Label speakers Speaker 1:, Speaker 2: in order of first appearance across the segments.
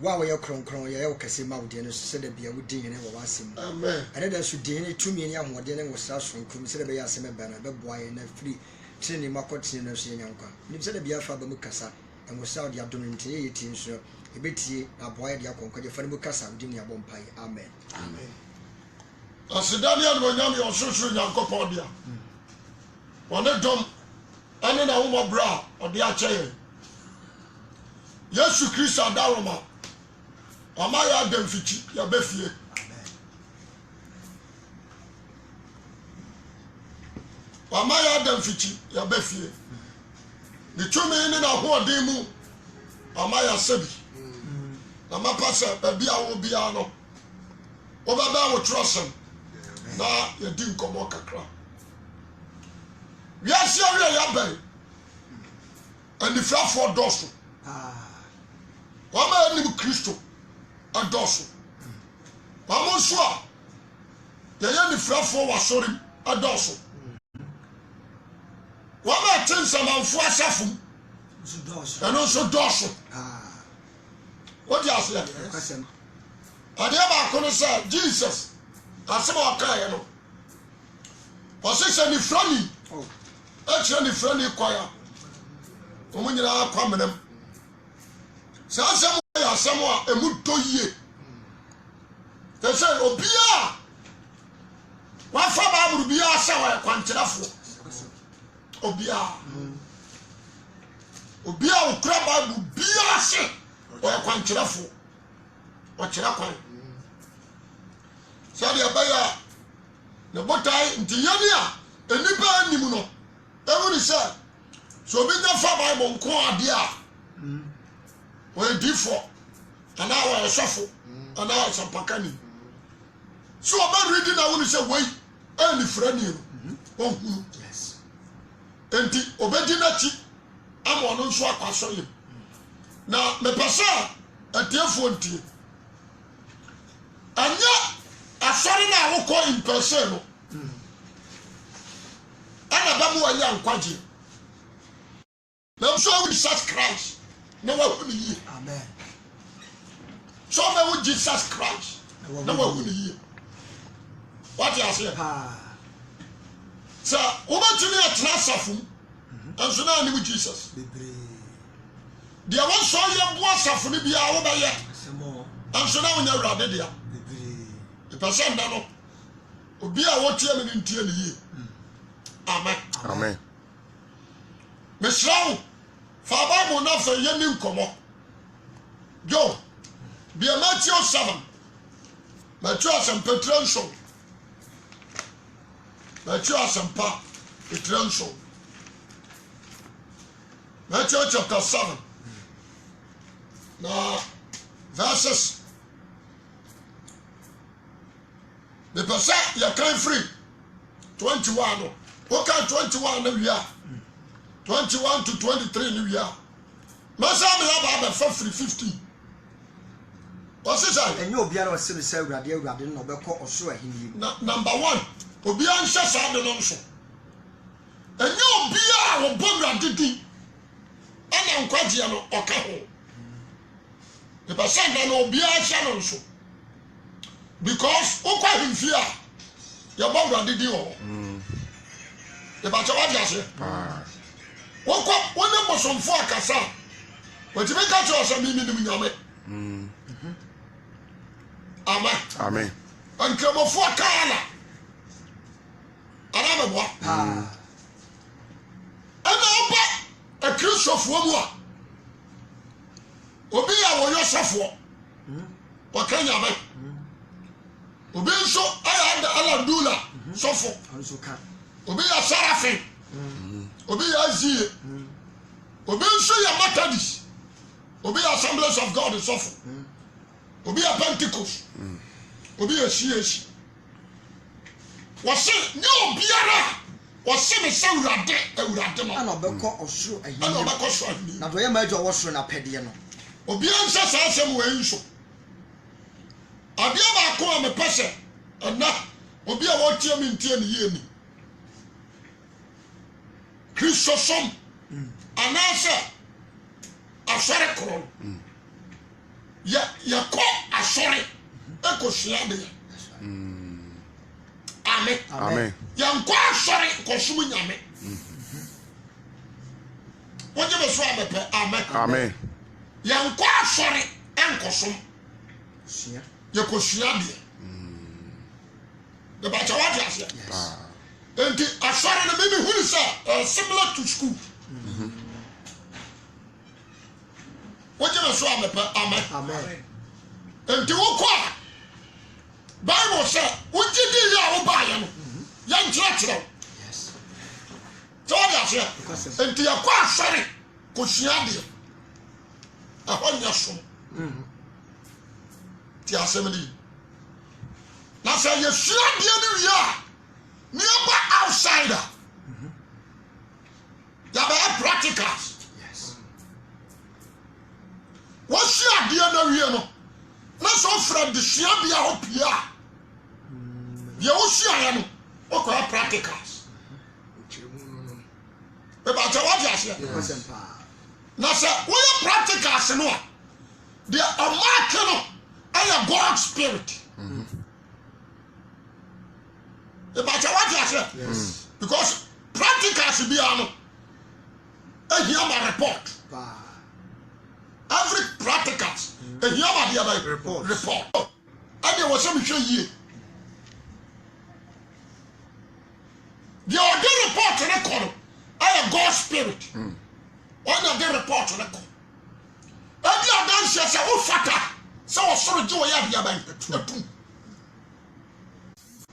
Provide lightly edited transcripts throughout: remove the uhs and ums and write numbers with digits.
Speaker 1: Wow, you're cron, you're okay, mountain, said the beer with dinner was him.
Speaker 2: Amen.
Speaker 1: I didn't shoot dinner 2 million more dinner was us from consider by us a banner, but boy and a free training market in a senior. You said the beer for Bamukasa and was out the abdomen to 18, so a bit a boy, the Akonka, for Bukasa, Dinia Bompire. Amen.
Speaker 2: Amen. As the Daniel when you are social Yankopodia. One of them, and then a woman bra or the Achain. Yes, you Chris Adaroma. Amaya Demfichi, Yabefie. Amaya Demfichi, Yabefie. The 2 men in a whole demo, Amaya Sebi. Namapasa, Babia will be ano. Obaba will trust him. Now you didn't come on Kakra. We are serious, Yabe. And the flat for Dosso. One man Christo. A dorsal. Mamosua. The young flat for was sorry, a dorsal. One man turns a man for a saffum and also dorsal. What do you say? I never say Jesus. I said, okay, was this any friendly? Actually, friendly choir. Woman, you are coming. So someone a muto ye. They say, Obia. What for Bible be a sour quantitafu? Obia. Obia will grab Bible be a say or a quantitafu. What you are so the Abaya, the botai in Tiania, a nipper and Nimuno. Everybody said, so be the Bible Quadia. Well, D4. And now I shuffle, and now it's a pacani. So about reading, I want to say, wait, any friend you. Yes. And the obedinachi, I'm on on swap. I saw him. Now, me passa a dear phone tea. And yet, I saw him now call in person. And a babu a young quadri. Now, so we such Christ. No one will hear. Amen. So me with Jesus Christ. No one will hear. What you say? So, woman to me a transafum, and so now with Jesus. The one saw your boss of Libya over yet. And so now when you're rather there. The person that will be a what you in 10 years. Amen. Amen. Miss Row, Father will not say your new come up. Go. Be a Matthew 7. Matthew and Petronso. Matthew and Pa Petronso. Matthew chapter 7. Now, verses. The person you can't free. 21. Okay, 21 we are. 21 to 23 we are. Masam have a free 15. What's this? And you'll be able to say, Radio Radin or Beko or Sue. Number 1, Obian Shasa the Nonso. And you'll be our Bonga Didi. And I'm quite or Caho. The person that will be our Shannon. Because Oka in fear, your Bonga Didi. The Bachawaja. Woke up one number some 4 Cassa. But you make out your meaning. Amen. Amen. And come for Kala. Another one. And a cruise of woman. Obi a yourself. What can you make? Obi so I had the Aladula. So for Obi a Seraphim. Obi a Zie. Obi so your Methodist. Obi Assemblies of God is so Obi a Pentecost. Obi a CH. Was it no Biara? Was it a Saurade? I know Beko or Sue. I know Beko. Now, do you major was on a pediano? Obi answers as some way so. I be about call me person and not Obi a watch him in 10 years. Christosum. And answer asɔre koro yɛ kɔ asɔre ekosua de amen yɛn kɔ asɔre kɔsum nyame wọ́n jẹ́ bẹ̀ sọ àbẹ̀pẹ̀ amen yẹn kọ́ asọ̀rẹ̀ ẹnkọ̀sọ́m yẹ kò sùn adìẹ yẹ bàtà wà di àṣẹ nti asọ̀rẹ̀ ni mímí hu ni sẹ similar to school wọ́n jẹ́ bẹ̀ sọ àbẹ̀pẹ̀ amen nti wọ́n kọ́ a Bible sẹ wọ́n jí di yẹ àwọn báyẹ no yẹn nkyerẹ́kyerẹ́ tí wọ́n di àṣẹ nti yẹ kọ́ asọ̀rẹ̀ kò sùn adìẹ ẹ̀họ́ nyẹ sùn tí a sẹ́mi di na sẹ yẹ sùn adìẹ ni wíyà ní ẹ bá outsider yà bẹ ẹ practicals wọ́n sùn adìẹ náà wíyà no na sọ fúra di sùn adìẹ ahọ́ pìí a yẹ wọ́n sùn ayẹ no wọ́n kọ́ ẹ practicals ẹ bá tẹ wọ́n di àṣẹ. Na sɛ woyɛ practicals no a deɛ ɔmaake no ɛyɛ God spirit ìbàtɛ wájú àṣẹ because practicals bi ano ehia ma report every practicals ehia ma deɛ bɛ report ɛdeɛ wɔ sɛ mi hwɛ yie deɛ ɔde report ne kɔ no ɛyɛ God spirit. Wọ́n yà dé report ne kọ́ ẹbí adansi ẹsẹ̀ wọ́n fata sẹ́ wọ́n sọ̀rọ̀ jí wọ́n yà bí yaba ẹ̀tún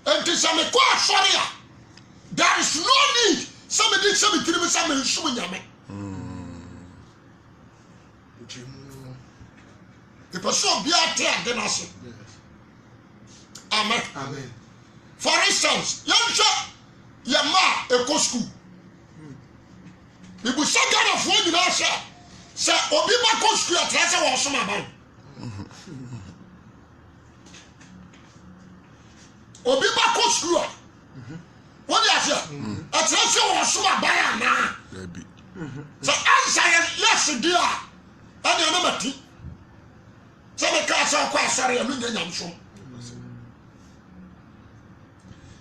Speaker 2: ẹ̀ntì sẹ́mi kọ́ àsọ̀rọ̀ yà there is no need sẹ́mi di sẹ́mi tiri mi sẹ́mi nsúmu nyàmé ìpèsè òbí àti àdé náà sè amen for instance yẹn hwẹ yẹn mma ẹkọ school. Ibusa Ghana fún nyinaa sẹ obi bá kó sukuu àtẹ̀rẹ́ sẹ wọ́n sọmọ àbáyé obi bá kó sukuu à wọ́n di àṣẹ àtẹ̀rẹ́ sẹ wọ́n sọmọ àbáyé àná sẹ ansa yẹsì di a ẹni ẹni mà ti sẹ mi ká sẹ ọkọ asọrọ yẹn mi nyẹ nyàm sọm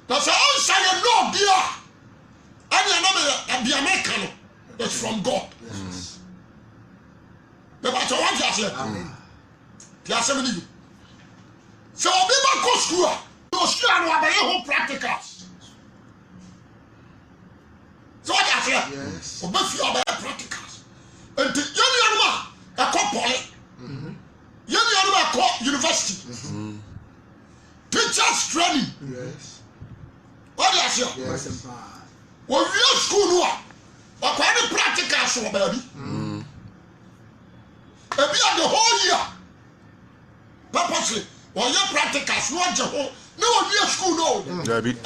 Speaker 2: na sẹ ansa yẹ nọọ di a ẹni ẹni mà yẹ abiyamẹ kan no. It's from God. But I want to say, there are 70. So we must go school. You school and we have whole practicals. So what I say, we must have practicals. And the young man, I call poly. Young man, I call university. Teachers training. What do I say? When we are school now. Ọkọ ẹni practical sọ baabi ebi a the whole year purposely wọ́n yẹ practicals ní wọ́n jẹ hó ní wọ́n wie school náà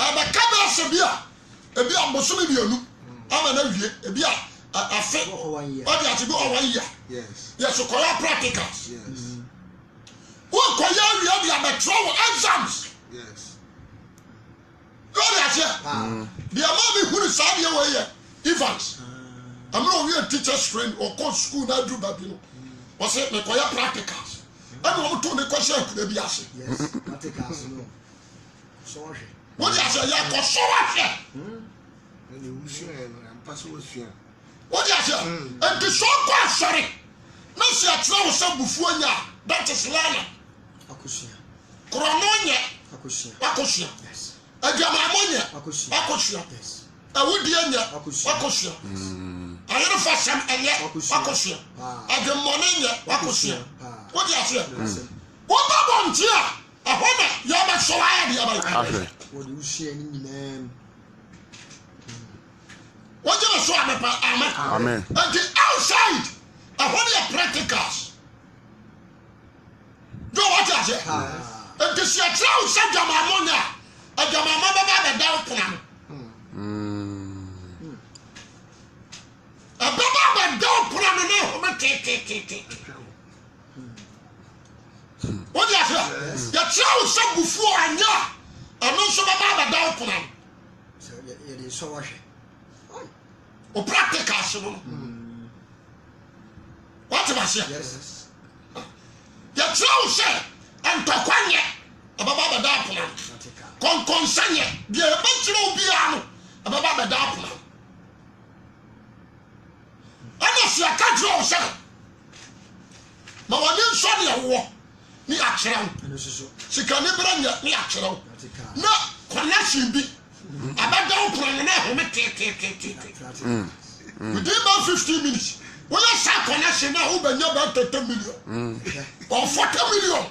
Speaker 2: ẹ̀bẹ̀ka bẹ́ẹ̀ sẹ̀ bi a ebi a mọ̀sọ́mi mìínú ama na wie ebi a afe ọdí àti bí ọwọ́ yíyà yẹ sọ kọ́ yẹ practicals wọ́n kọ́ yẹ awia bí abẹ́tọ́ wọ exams yóò di àṣẹ bí ẹ̀ máa mi hu ni sáà bí ẹ̀ wọ̀ yẹ Evans I'm not only a teacher's train or coach school na do babino wọ́n sẹ́ mi kọ́ yẹ practicals ẹni wọ́n tún ní kọ́ṣẹ́ ẹ̀kúrẹ́ bí àṣẹ wọ́n di àṣẹ yẹ kọ́ sọ́wọ́ṣẹ́ wọ́n di àṣẹ ẹ̀ntì sọ́kọ́ àṣẹrẹ̀ náà sì àtúrà wọ́n sẹ́ bufu ẹ̀yà that is lana kúrọ̀nù yẹ wakosua ẹ̀dùnàmọ́ yẹ wakosua ẹ̀wúdiẹ yẹ wakosua ayélujára sẹ́m ẹ̀yẹ wakosua ẹ̀dùnmọ́ni yẹ wakosua wọ́n di àṣẹ wọ́n bá bọ̀ ntí a ẹ̀họ́ náà yẹ ọba sọ wáyà di ọba yẹ. Wọ́n jẹ́ bẹ̀ sọ àmẹ́pẹ́ amen. And the outside ẹ̀họ́ ni yẹ practicals. Jọ wọ́n ti àṣẹ. Nti si ẹ̀kyerẹ́ ọ̀sẹ̀ dwamamọ́ ni a ẹ̀dwamamọ́ bẹ́ẹ̀ bá bẹ̀ dá ọ̀pọ̀nà no. Ẹ̀bẹ́ bá bẹ̀ dá ọ̀pọ̀nà no ní ẹ̀họ́ tètè. Wọ́n ti àṣẹ. Yẹ̀kyerẹ́ ọ̀sẹ̀ bufu ọ̀nyá ẹ̀nu nso bẹ́ẹ̀ bá bẹ̀ dá ọ̀pọ̀nà no. O practicals no. Wọ́n ti was here. The true say, and Tokwanye, about the Daplan. Consanye, the eventual piano, about the Daplan. And I see a country of seven. But when you saw the war, the action, she can never run the action. No connection be about Daplan within about 15 minutes. When I saw connection now, who been about 30 million or 40 million.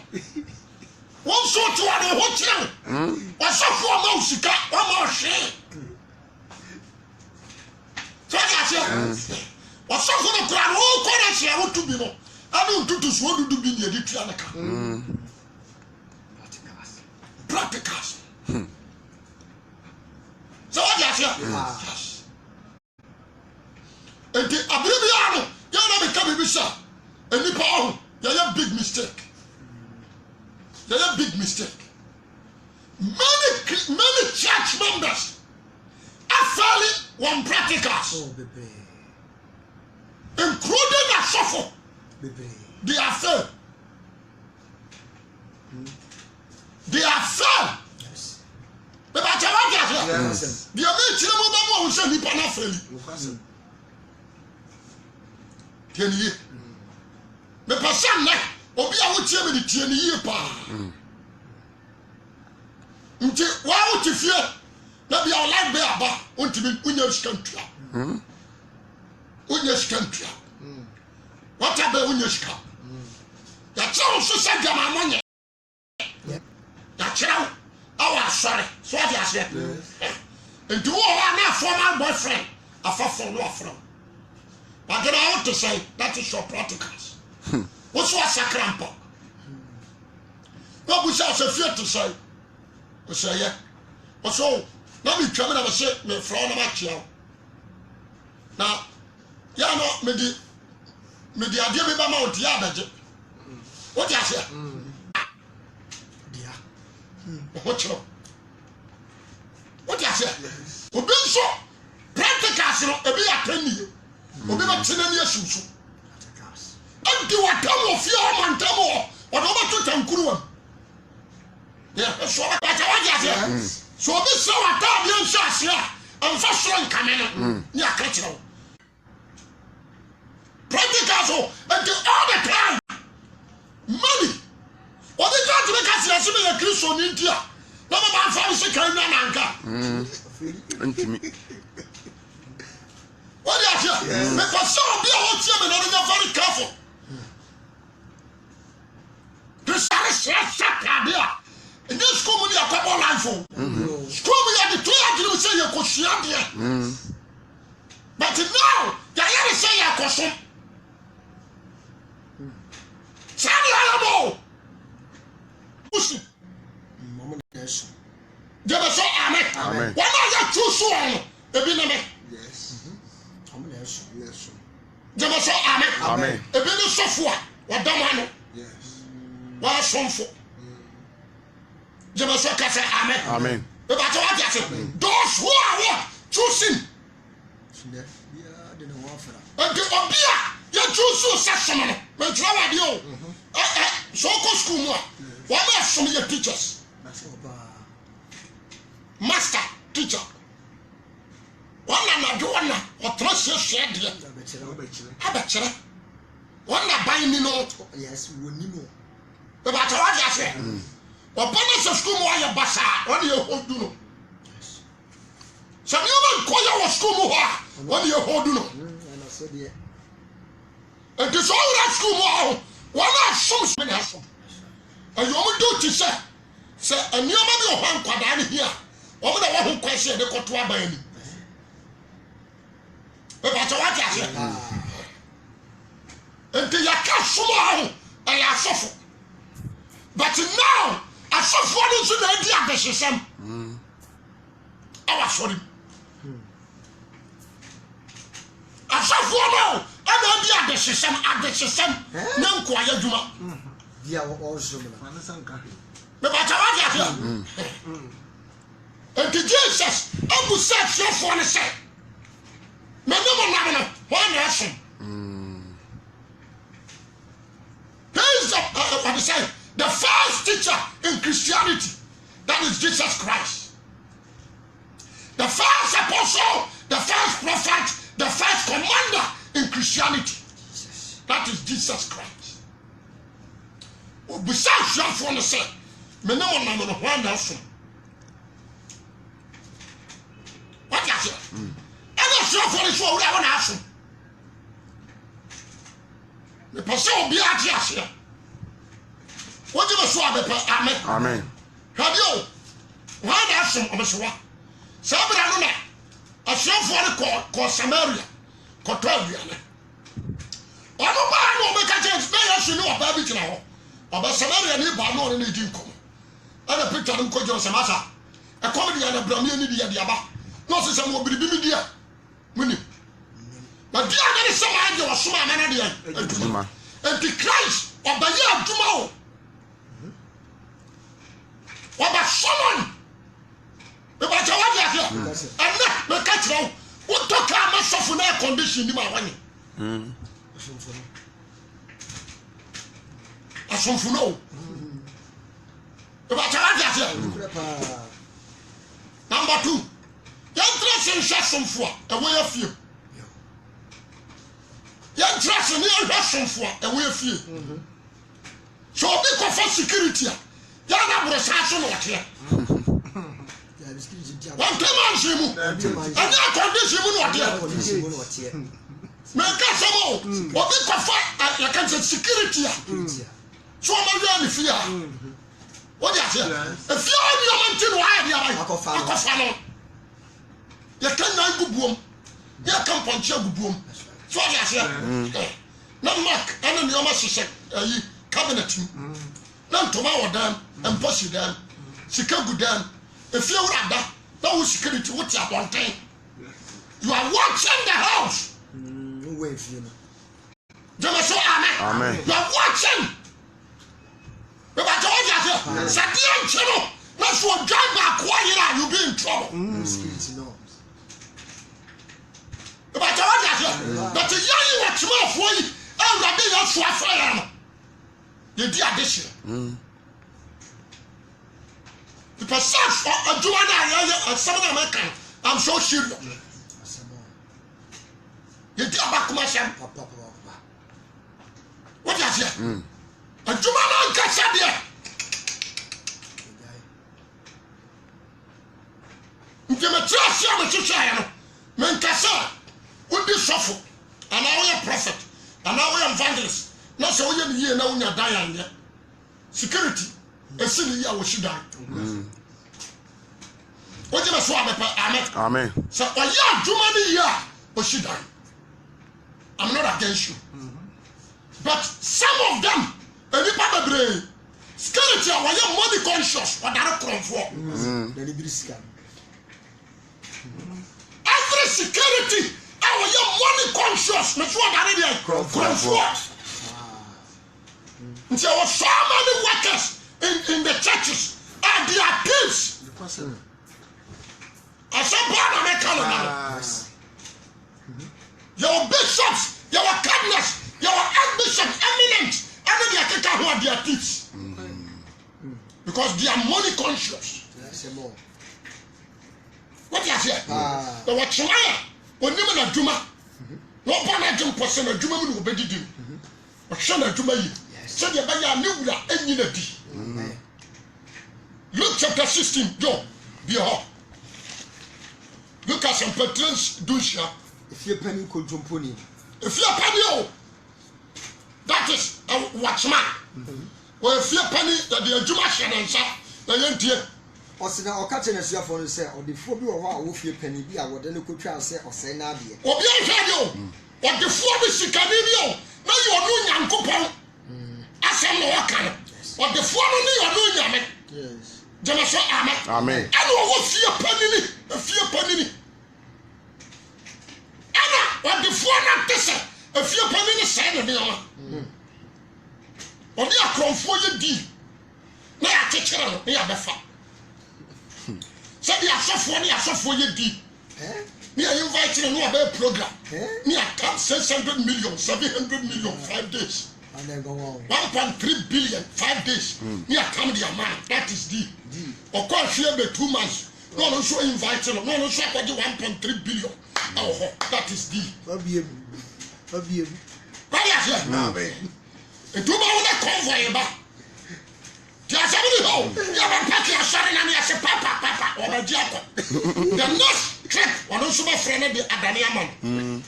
Speaker 2: One so to a hotel. What's up for a mouse? One more share. So I said, what's up for the crowd? Oh, connection, I want to be more. I don't do this. What do you be near the Trianaca? Practicals. So what I said, yes. And the Abibiano, you're not becoming Bisha. And the power, you're a big mistake. You're a big mistake. Many church members are failing one practicals. Including a suffer. They are fail. They are fail. Yes. But I tell you, the American woman who said he cannot fail. Tieni me person na obi a wo tie me di tieni ye pa nti wa wo ti fie na bia like be aba ontimi unya skantua unya skantua what about unya ska ya chawo so sa gama monye ya chawo awa sorry so dia se nti wo na former boyfriend afafo no afro. But then I want to say that is your practicals. What's what sacrampo? What we shall say to say? We say, yeah. So, now we come and say, me from the child. Now, yeah, no, me the idea me ba mount ya beje. What you say? Dia. What you? What you say? Obi so practicals no e be atani. Obi ba tena ni asusu andi watam of your mantam o do ba to tankuru yeah so ba ta wa ja so obi so watam bi nso ase a amfa so nkame no ni akachiro practicals and all the time money obi ja to make us yes be Kristo ni ntia na ba fa so kan na nanka ntimi. What do you hear? Because some of you are very careful. This is in this school, we are couple life. School, we are the 2 years say you could see there. But now, the other say you could see. Sani Alamo. Pussy. They say amen. Why not you choose one? The biname.
Speaker 1: Yes.
Speaker 2: Jama say amen.
Speaker 3: Amen.
Speaker 2: Ebe no sofo a wadamano.
Speaker 1: Yes.
Speaker 2: Wa somfo. Jama say ka say amen.
Speaker 3: Amen.
Speaker 2: Eba to what you say? Those who are what choosing.
Speaker 1: Yeah, they don't want for that.
Speaker 2: And the obia you choose section no. Me try wa di o. So go school mo. What are some of your teachers? Master teacher. One na do one or trust your share dear. Abachere. One na buy me no.
Speaker 1: Yes, we need more.
Speaker 2: But what you say? Or punish a school while you basa. What do you hold do no? Some you call your school what do you hold do no?
Speaker 1: And I said, yeah.
Speaker 2: And this all that school one are some many have. And you only do to say, and you may be a one quadrant here. Over the one who question the cotua by me. But what you say? Until you can't swallow and you suffer. But now, I suffer into the idea of the system. I was sorry. I suffer now, and the idea of the system, no quiet Juma.
Speaker 1: Yeah, also.
Speaker 2: But what you say? And to Jesus, I will search your phone and say, they say the first teacher in Christianity, that is Jesus Christ. The first apostle, the first prophet, the first commander in Christianity, that is Jesus Christ. Besides your phone, say, me no one know one else. What you say? I don't sure for this one. We want to ask. The person will be at here. What you must say? Amen.
Speaker 3: Amen.
Speaker 2: Have you? One ask him, Omesuwa. Sabra no na. A sure for the call Samaria. Kotobiane. Ono ba no make a change. Na ya shinu oba bi tina ho. Oba Samaria ni ba no ni di nkom. Ana Peter no ko jo semasa. E come dia na bramie ni dia dia ba. No se sem obiri bi mi dia. Muni. Na dia na se ma je osoma na na dia. Aduma. Enti Christ oba ye aduma o. Oba someone. Eba chawa dia. Ana me ka tiro. What talk about suffering air condition ni ma wani? Asomfuno. Eba chawa dia. Number 2. Yantra sen sha somfo a we afie. Yantra sen ni ahwa somfo a we afie. So obi ko for security a. Ya na bro sa so no ote. One time I'm saying, I'm not condition on what here. Make us all. What we prefer, I can say security. So I'm not really fear. What do you say? If you are your mountain, why are you? You can't go boom. You can't punch your boom. So I say, no mark, and your master cabinet. None tomorrow, damn, and push you down. Chicago down. If you are that, no security, what's your one thing? You are watching the house.
Speaker 1: Wait, you know.
Speaker 2: Amen. You are watching. But I told you, Sadian channel, that's what drive back while you'll be in trouble.
Speaker 1: Security norms.
Speaker 2: But I told you, but the young watch more for you, and the big of Swafran. You did addition. The person of Joanna, some of American, I'm so serious. You did back myself. What is it? A Joanna Cassadia. Demetrius, I'm a teacher. Mencassa would be suffer. And now we are prophet. And now we are evangelist. Not so we are now we are dying. Security. A silly year was she die. What you must want,
Speaker 3: Amen.
Speaker 2: So, a year, 2 money year was she die. I'm not against you. But some of them, and you probably security are money conscious, but they're not for. Every security, our money conscious, that's what I did. There were so many workers in the churches and they are thieves. I said, your bishops, your cardinals, your archbishops, eminent, and they are taking who are their thieves. Because they are money conscious. What you say? The Watchmaya, when you are a Juma, no one person a Juma will be did. But Shana Juma, said the Baya knew that any day. Luke chapter 16, John, be hot. Look at some patrons do shop.
Speaker 1: If you're penny could jump on.
Speaker 2: If you're penny, that is a watchman. Well, if you're penny, that the Jumashan and Sa, the young dear.
Speaker 1: Or say, or catching a shop for say, or the phobia of our wolf, your penny be our then could try to say, or say, Nadia.
Speaker 2: Or be a what the phobia she can be. Now you are doing young couple. As I'm walking. What the phobia you are doing,
Speaker 1: yes.
Speaker 3: Amen.
Speaker 2: I know what fear penny, a fear penny. Anna, what the phone not this, a fear penny side of the other. Or they are come for your deed. They are teaching them, they are the fun. So they are so for your deed. We are inviting a new program. We are 600 million, 700 million, 5 days. 1.3 billion 5 days. Near come the amount. That is D. Of course, here be 2 months. No, no, so invited. No, no, so 1.3 billion. Oh, that is D. What is it? And 2 months convoy back. There's somebody home. You have a packet of sorry, and you say, Papa, or my Jacob. The next trip, or no super friend of the Adaniaman.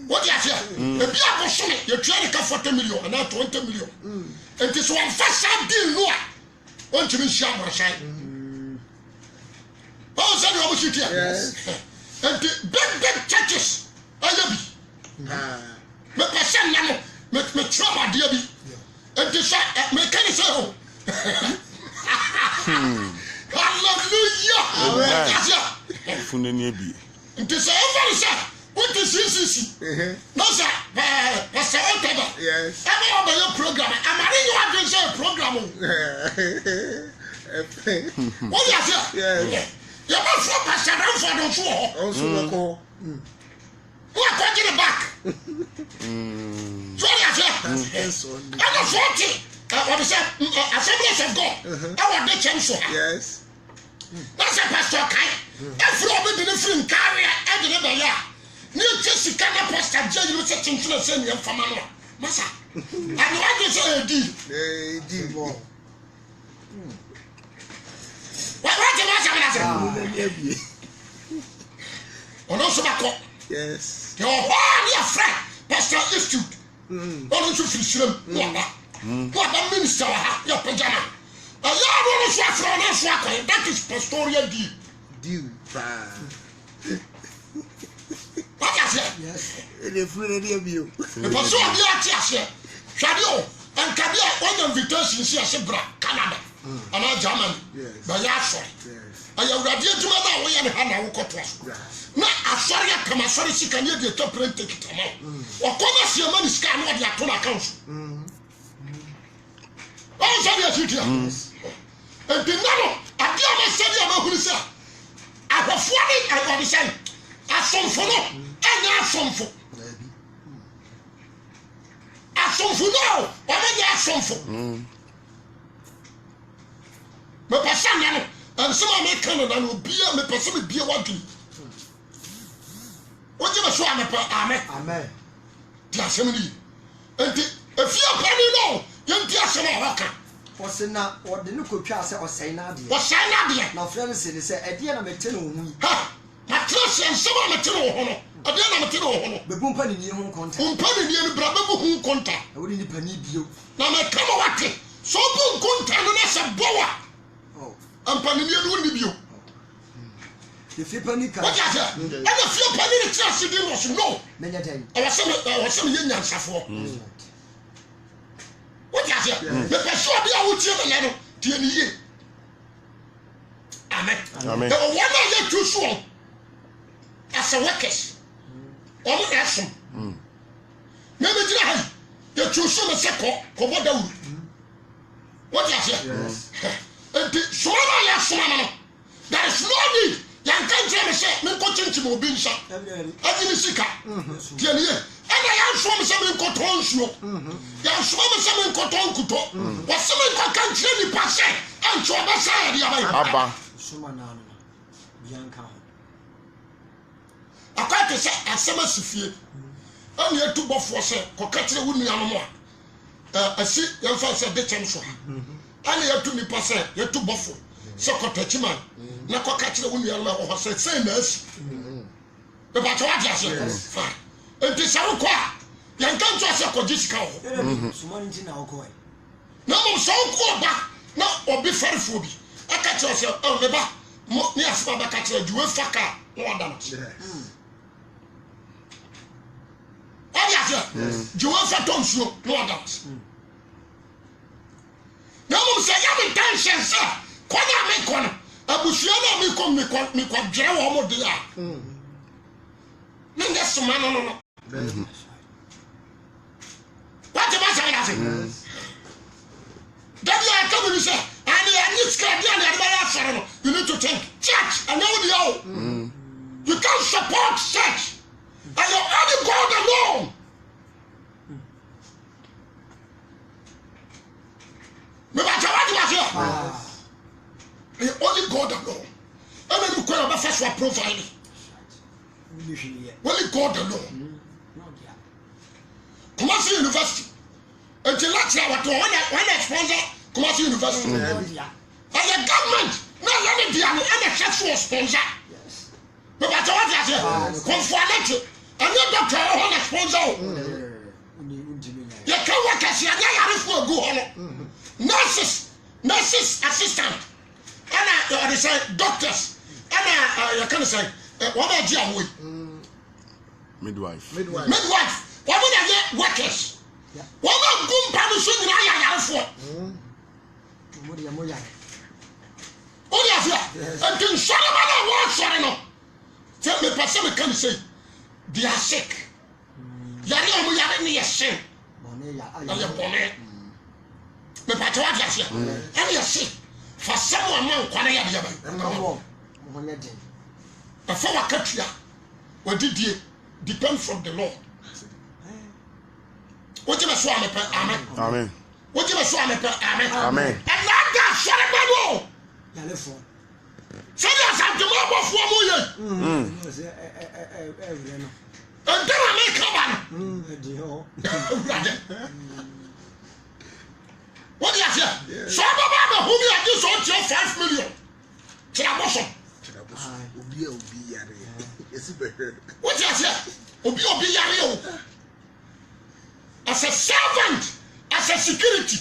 Speaker 2: What you say? The beer was showing you try to come 40 million and now 20 million. And this one first time deal, no. Want to be sharp or shy? Oh, so you almost here. And the big churches, I love you. Make my son now, make me trouble, dear. And this mechanic. Hallelujah. It is everybody say what is CCC? No sir, Pastor Oteba. Yes. I'm on your program. I'm reading you have say program. What you say? Yes. You must from Pastor Ramford on floor. Also who are calling it back? So you say? I'm not 40. What is that? Assemblies of God. I want the chance. Yes. That's a pastor. Every other didn't carry and the year. New Jessica Pastor J. You said to send you from Mama. Massa. And what is a D? What is it? Yes. Your one friend, Pastor Institute. Don't you feel what the minister your pajama. That is pastoral deal. What is it? Yes. The pastor of your Shadow and Kabia on invitation here, Canada and Germany. By Yasha. I have ready to mother way and Hannah who got us. Now, I sorry, I come as far as she can get the top rent ticket. Or come as your money scan what you are to account. Oh, sorry, I shoot you. And the number, I dear my study about who is that. I have 40 and what is saying. I some for no, and I some for. I some for no, or maybe I some for. But I say, and some of my Canada will be a person with beer one. What you show me, Amen. The assembly. And if you are penny no. Wasn't what the Nuku Chassa or say Nadia? Was Nadia? Now, friends say, a dear Matino. Ha! My class and some Matino honor. A dear Matino honor. The Bumpany in your own contact. Bumpany in your brother who contact. I wouldn't penny you. Now, my come so boom contact and as a boa. Oh, I'm penny wouldn't you. The few penny car. What is that? And a few penny chance you was no. Many a time. I was some young answer for. What is it? The person be out here the letter to you. Amen. Amen. The one I get too strong as a workers. Almost awesome. Maybe you're too soon a second. What is it? And the Swama Yasman. There is no need. Young country say, me coaching to Mobinsa. I didn't see her. And I am from some cotton snow. Young swam some cotton kuto. What some country the passe and to a side. Abba. Sumanana. Young cow. I quite say, as some as if you only had two buff was a cockatry wouldn't know more. I see your father said the chance. Only had to be passe, you're too buffo. So, Cotachiman. Na kwa kachile wuni ya lwa kwa say nurse. But what you say? Fine. And this how kwa. Yan kan to say kwa jisika ho. Sumani nti na okoi. Na mo so kwa ba. Na obi fari fobi. Aka che say oh me ba. Mo ni asba ba ka che juwe faka. No adam. Obi ase. Juwe fa ton suo. No adam. Na mo say ya me tension sir. Kwa na me kono. Abusiana mi kom jere wo mo de a ninga suma no what the matter na say that you come and say and you need scrap there and you you need to think church and now you can't support church and you only God alone Only God alone. And then you first were providing. Only God alone. Kumasi University. Until last year, when I sponsor Kumasi University. As a government, now let me be an NHS sponsor. But what I say, conformity. And your doctor on a sponsor. You can't work as a go home. Nurses, assistant. And they say doctors. And you can say, what about you?
Speaker 3: Midwife.
Speaker 2: What would I get workers? What about good permission? I for. Oh, yes, and to shut up, tell me, person can say, they are sick. Yari are sick. Me patwa asia and you see for someone man kwana ya bia the for wakatua what did depend from the Lord. What you so amen. What you so amen. And that shall be no. So you have to move for and then I make what do you say? So Baba, who you are just on your 5 million. Chiraboso. What do you say? Obi as a servant, as a security.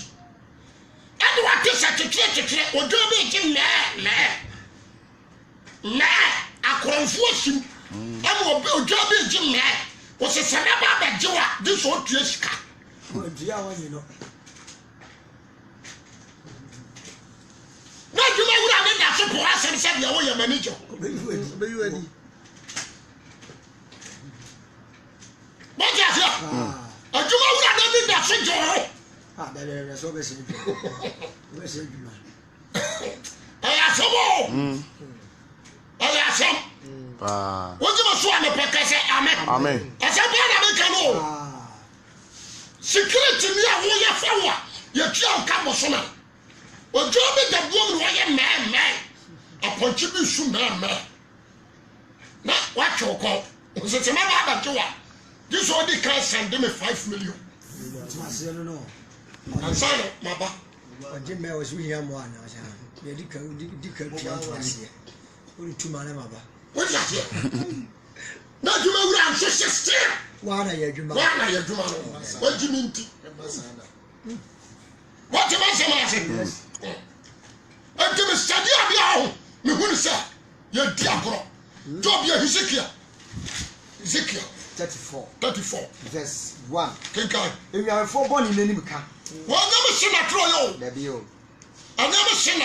Speaker 2: And what is a security? Or do you me? I confuse him. And will be a Jim. Was a Sanaba Joa, this old Jessica. No, you know what I mean? That's a boss and said, you're manager. What is it? And you know what I mean? That's a joy. There is always a I have some what you must want to say, amen. As a man, I security near who you follow. You can't come on summer. Well, job is the woman who man. A contribution man. Now, what you call? Was it a matter of joy? This only can send them 5 million. I'm sorry, Maba. Jim was William one. You did only 2 man, Maba. What is that? Now you know I'm so still. One are you, what do you mean? What do you say? And to study of your own, me who say, your diablo. Don't be a Ezekiel 34, verse 1. If you are 4 born in the Nimuka, well, never seen a troll. I never seen a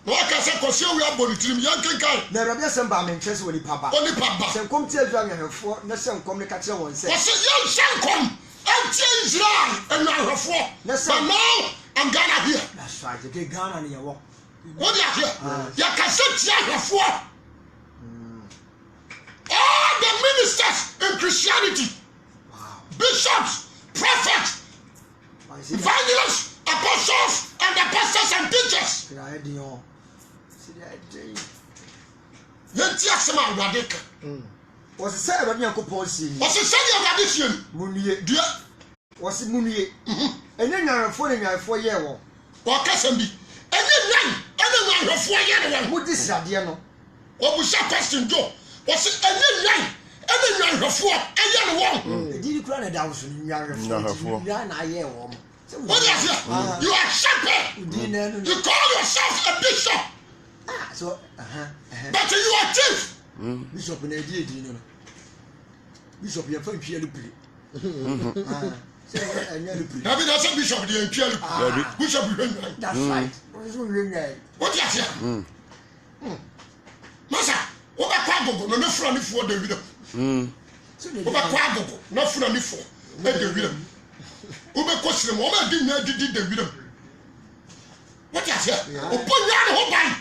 Speaker 2: what I say, because you are born to young guy. Never be some bam interest when you papa. Only papa. Some come tell you have 4, no some communication one say. What's a young son come and change land and I have 4. But now I'm Ghana here. That's right, you get Ghana in your walk. What do you hear? You can set you have 4. All the ministers in Christianity, bishops, prophets, evangelists, apostles, and the pastors and teachers. Was a sad of Yanko Possi. Was a sad addition. Munie, dear. Was it Munie? And then I'm falling out 4 years. Or Cassambi. And then anyone of 4 years. Who this Sadiano? What was your question, Joe? Was it anyone of 4 and did you cry down in your 4? What is it? You are shepherd. You call yourself a bishop. So, but you are chief. Bishop in a deal, Bishop, you are from Pierre. Have you not Bishop the Pierre? Bishop, that's right. What is it? Massa, what a quago, no front for the widow. What a quago, no front for the widow. Uber question, what I did the widow. What is it? Oh, put your whole body.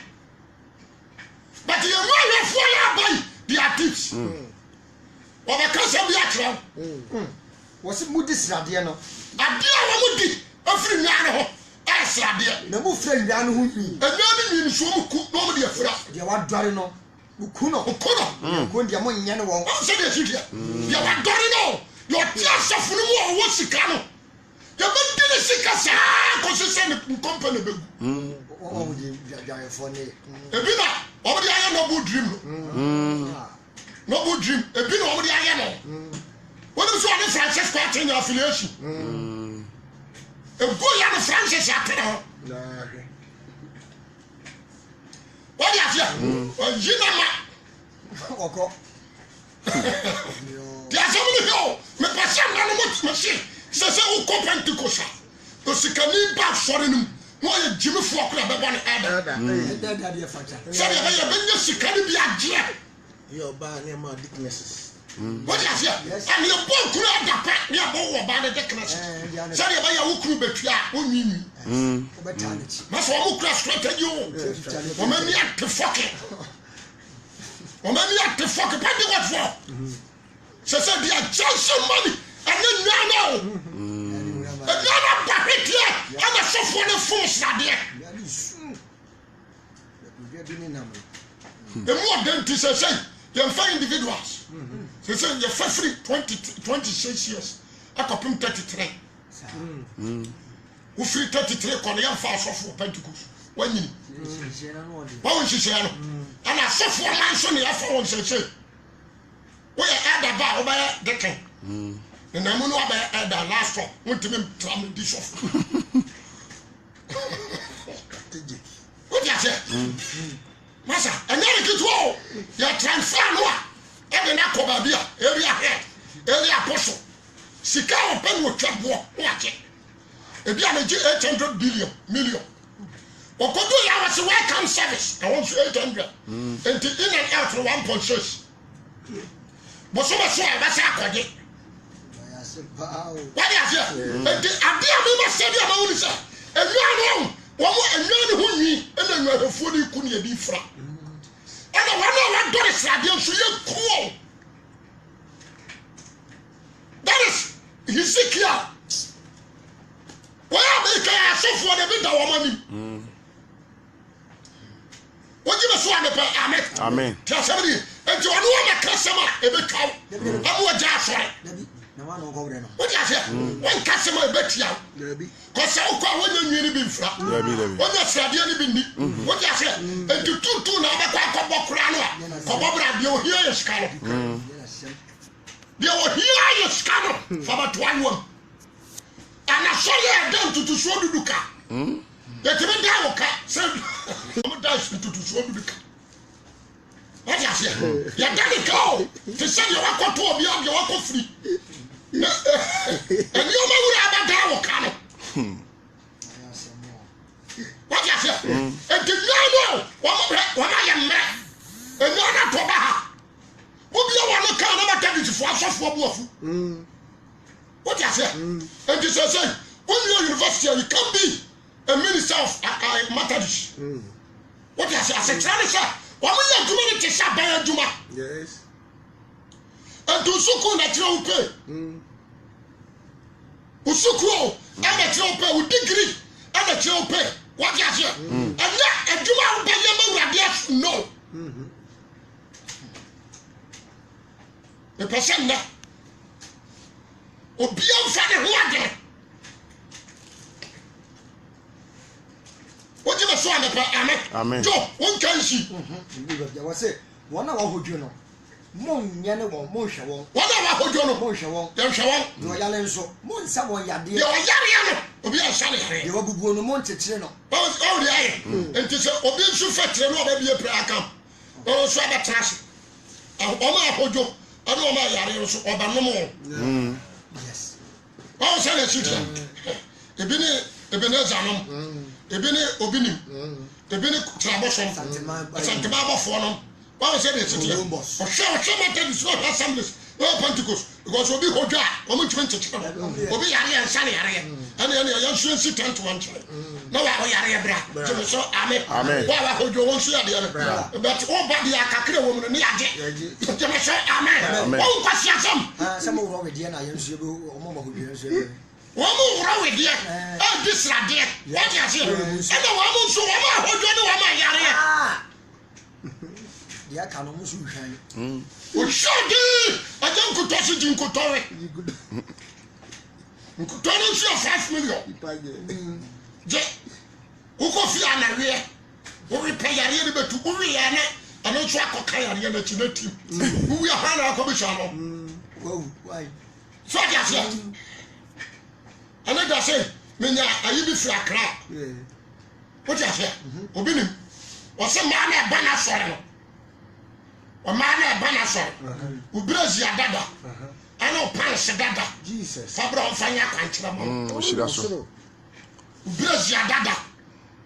Speaker 2: But you know your 4 year boy, they are tips. Or the cousin be a trap. Was it Moody Sadiano? A dear Moody, a free man, a srade
Speaker 1: na mu fra ndan ho nwi
Speaker 2: enwa ni so mu ku no mu de fra
Speaker 1: de wa dware no ku no ko de mo nyane won
Speaker 2: o se de sikia ya wa dore no yo ti asafunu mu o sika no ya ba dine sika sa ko se se ni company begu
Speaker 1: o de ya for ne
Speaker 2: ebi na o de aye no bu dream no bu dream ebi na o de aye no wọ́n sọ ọ́nà Francis Kwate ní affiliation. Ego ya ní Francis apẹ̀rẹ̀ hàn. Wọ́n di àfíà. Yí náà ma.
Speaker 1: Ọkọ.
Speaker 2: Di asẹ́mu ni hẹ́ọ̀ mẹ pàṣẹ àná ni mo ṣe sẹ́sẹ́ o kọ́ Pentecost a. Osikani bá sọ̀rọ̀ ni mu wọ́n yẹ jimi fún ọkùnrin abẹ́bọ́ ni ẹ̀dá.
Speaker 1: Ẹ̀dá di ẹ̀fàjà.
Speaker 2: Sẹ́ni ẹ̀bẹ̀ yẹ bẹ́ nyẹ sikani bi àjẹ́.
Speaker 4: Yẹ ọba ní ẹ̀ máa dicknesses.
Speaker 2: Wọ́n di àfíà. Ẹni ẹ̀ bọ́ nkúrẹ́ ẹ̀dàpẹ́ ní ẹ̀ bọ́ wọ̀ ọba ní dicknesses. Sẹ́ni ẹ̀bẹ̀ yẹ wọ́n kúrú bẹ̀tù a wọ́n nyi nyi. Masa wọ́n mu kúrẹ́ strategy o. Wọ́n mẹ́ ní àti fọ́kì. Wọ́n mẹ́ ní àti fọ́kì pàdé wọ́n fọ́. Sẹ́sẹ́ di àjẹsẹ́ mọ́ni ẹni nyánà o. Ẹni ọ̀nà bàbíkìá ẹni sọ́fọ́ ní fún ìsàdìẹ. Emu ọ̀dẹ́ ntì sẹ́sẹ́ yẹn fẹ́ individuals. Sẹ́sẹ́ yẹn fẹ́ free 26 years akọ̀pim 33. Wofiri 33 kọ̀ ní yẹn fa asọ́fọ́ Pentecost wọ́n nyini. Wọ́n nhyehyẹ́ no ẹna asọ́fọ́ ọ̀ma nso ni yẹn fọ́ wọn sẹ́sẹ́. Wọ́n yẹ ẹ̀dá bá a wọ́n bẹ yẹ dẹ́kẹ̀. Nnamu ni wọ́n bẹ ẹ̀dá last one wọ́n ti mi tra mi di sọ́fọ́. Wọ́n ti àṣẹ. Masa ẹ̀nyẹ́ ni kìtìwọ́ o yẹ transfer no a ẹ̀dẹ̀ ní akọ baabi a area head area apostle sika ọ̀pẹ ni wọ́n twẹ́ bọ́ wọ́n àkyẹ́. Ebi a na-eji 800 million. Okodo ya was welcome service. I want 800. Enti in and out for 1.6. Bosoba so a basa akode. What is it? Enti ade a me ma se bi a ma woni se. Enua no, wo mo enua ne ho nwi, ena enua hefo ni ku ne edi fra. Ena wa dore srade nso ye kuo. That is Ezekiel. Why are they asofo de bi da wo mani? Woji be so amepe amen.
Speaker 3: Amen.
Speaker 2: Ti asabri enti onu wa makasama e be twaw. Amu aja asore.
Speaker 1: Na wa no go wure no.
Speaker 2: Woji ase. Won kasama e be tia. Ko se ukwa wonya nwini bi mfra. Wonya srade ni bi ni. Woji ase. Enti tutu na be kwa akobọ kura no a. Kobọ bra bi o hia ye ska no. Bi o hia ye ska no. Fa ba twa nwom. Ana soye dan tutusuo duduka. Yetime da woka se mo da tutusuo duduka. What you say? Ya dan ko. Te se ye wakoto obi obi wakofri. Eni o ma wura aba da woka no. What you say? E de no wa ma ye mre. Eni ona to ba ha. Obi o wa no ka na ma tadi fo asofo buafu. What you say? And this is saying, when you're university, you can be a minister of Methodist. What you say? I said, sir, why will you community Sabaya Juma?
Speaker 4: Yes.
Speaker 2: And to Suku that you pay. Usuku, and that you pay with degree, and that you pay. What you say? And that a Juma by your no. The person that. Obi amfa ne ho ade. Woji be so amepa amen. Jo, won kan shi.
Speaker 1: Ya wase, wona wa hodwo no. Mon nya ne won, mon hwe won.
Speaker 2: Wona wa hodwo no,
Speaker 1: mon hwe won.
Speaker 2: Ya hwe won.
Speaker 1: Yo ya le nso, mon sa won yade.
Speaker 2: Ya yare no. Obi a sha ne yare.
Speaker 1: Yo bubuo no mon tetire no.
Speaker 2: O de aye. Enti se obi nso fatire no oba bi e prayer camp. O so aba trash. O ma hodwo, ade o ma yare no so oba no mo.
Speaker 1: Yes.
Speaker 2: How say the shit? Ebini zanom. Ebini obinim. Ebini trabosom. Santima bofo no. How say the shit? O show matter is not assemblies. No Pentecost because obi hodwa, o mo twin chich. Obi yare yan sane yare. Ani yan suen si tent one child. No wa yare bra. So so amen. Wa hodwo won so yare bra. But o ba dia kakre wo mu ni age. So so amen. O kwasi asam.
Speaker 1: Some wrong with Diana, you should go.
Speaker 2: One more wrong with you. oh this radie what you say and the one so wa hodo ne wa ma yare
Speaker 1: dia ka no musu hwan
Speaker 2: o shodi ajan ko to si jin ko tore ko to no si 5 million je ko ko fi anawe o repair yare ne betu o wi ya na ano so akoka yare na chi na tim wo wi ha na akọ be sha no
Speaker 1: why
Speaker 2: so dia say ana da say menya ayi bi fi akra what you say obi nim o se ma na ba na sore no o ma na ba na sore o brazil dada ana o pan se dada
Speaker 4: Jesus
Speaker 2: fabra o fanya kwanchira mo
Speaker 3: o shira so
Speaker 2: o brazil dada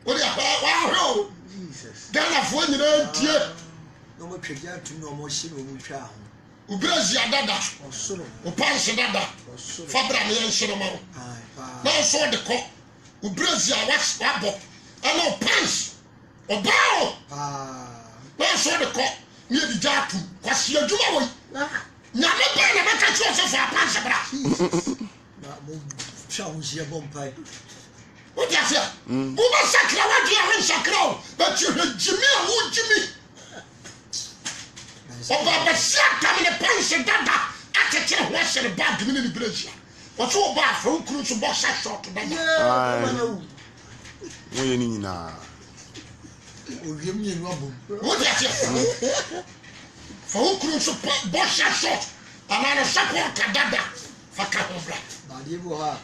Speaker 2: o dia wa ho
Speaker 4: Jesus
Speaker 2: dana fo nyina tie
Speaker 1: no mo twegya tu no mo hye no mo twa ho
Speaker 2: o brazil dada
Speaker 4: osoro
Speaker 2: o pan se dada fabra me en shiro mo na so de ko o brazil wa bo ana o pants o bao na so de ko ni di jatu kwasi adwuma wo nyame ba na baka chi o se fa pants bra
Speaker 1: na mo twa ho hye bompai
Speaker 2: o dia se o ba sakra wa dia han sakra o ba chi he jimi a wo jimi o ba ba sakra me pants dada atete ho se ne bag ni brazil o so ba fa ukuru so bo sa short da
Speaker 3: wo ye ni nyina
Speaker 1: o wiem ni no abom
Speaker 2: o dia se fa ukuru so bo sa short ana na support dada fa ka ho bra
Speaker 1: ba de bo ha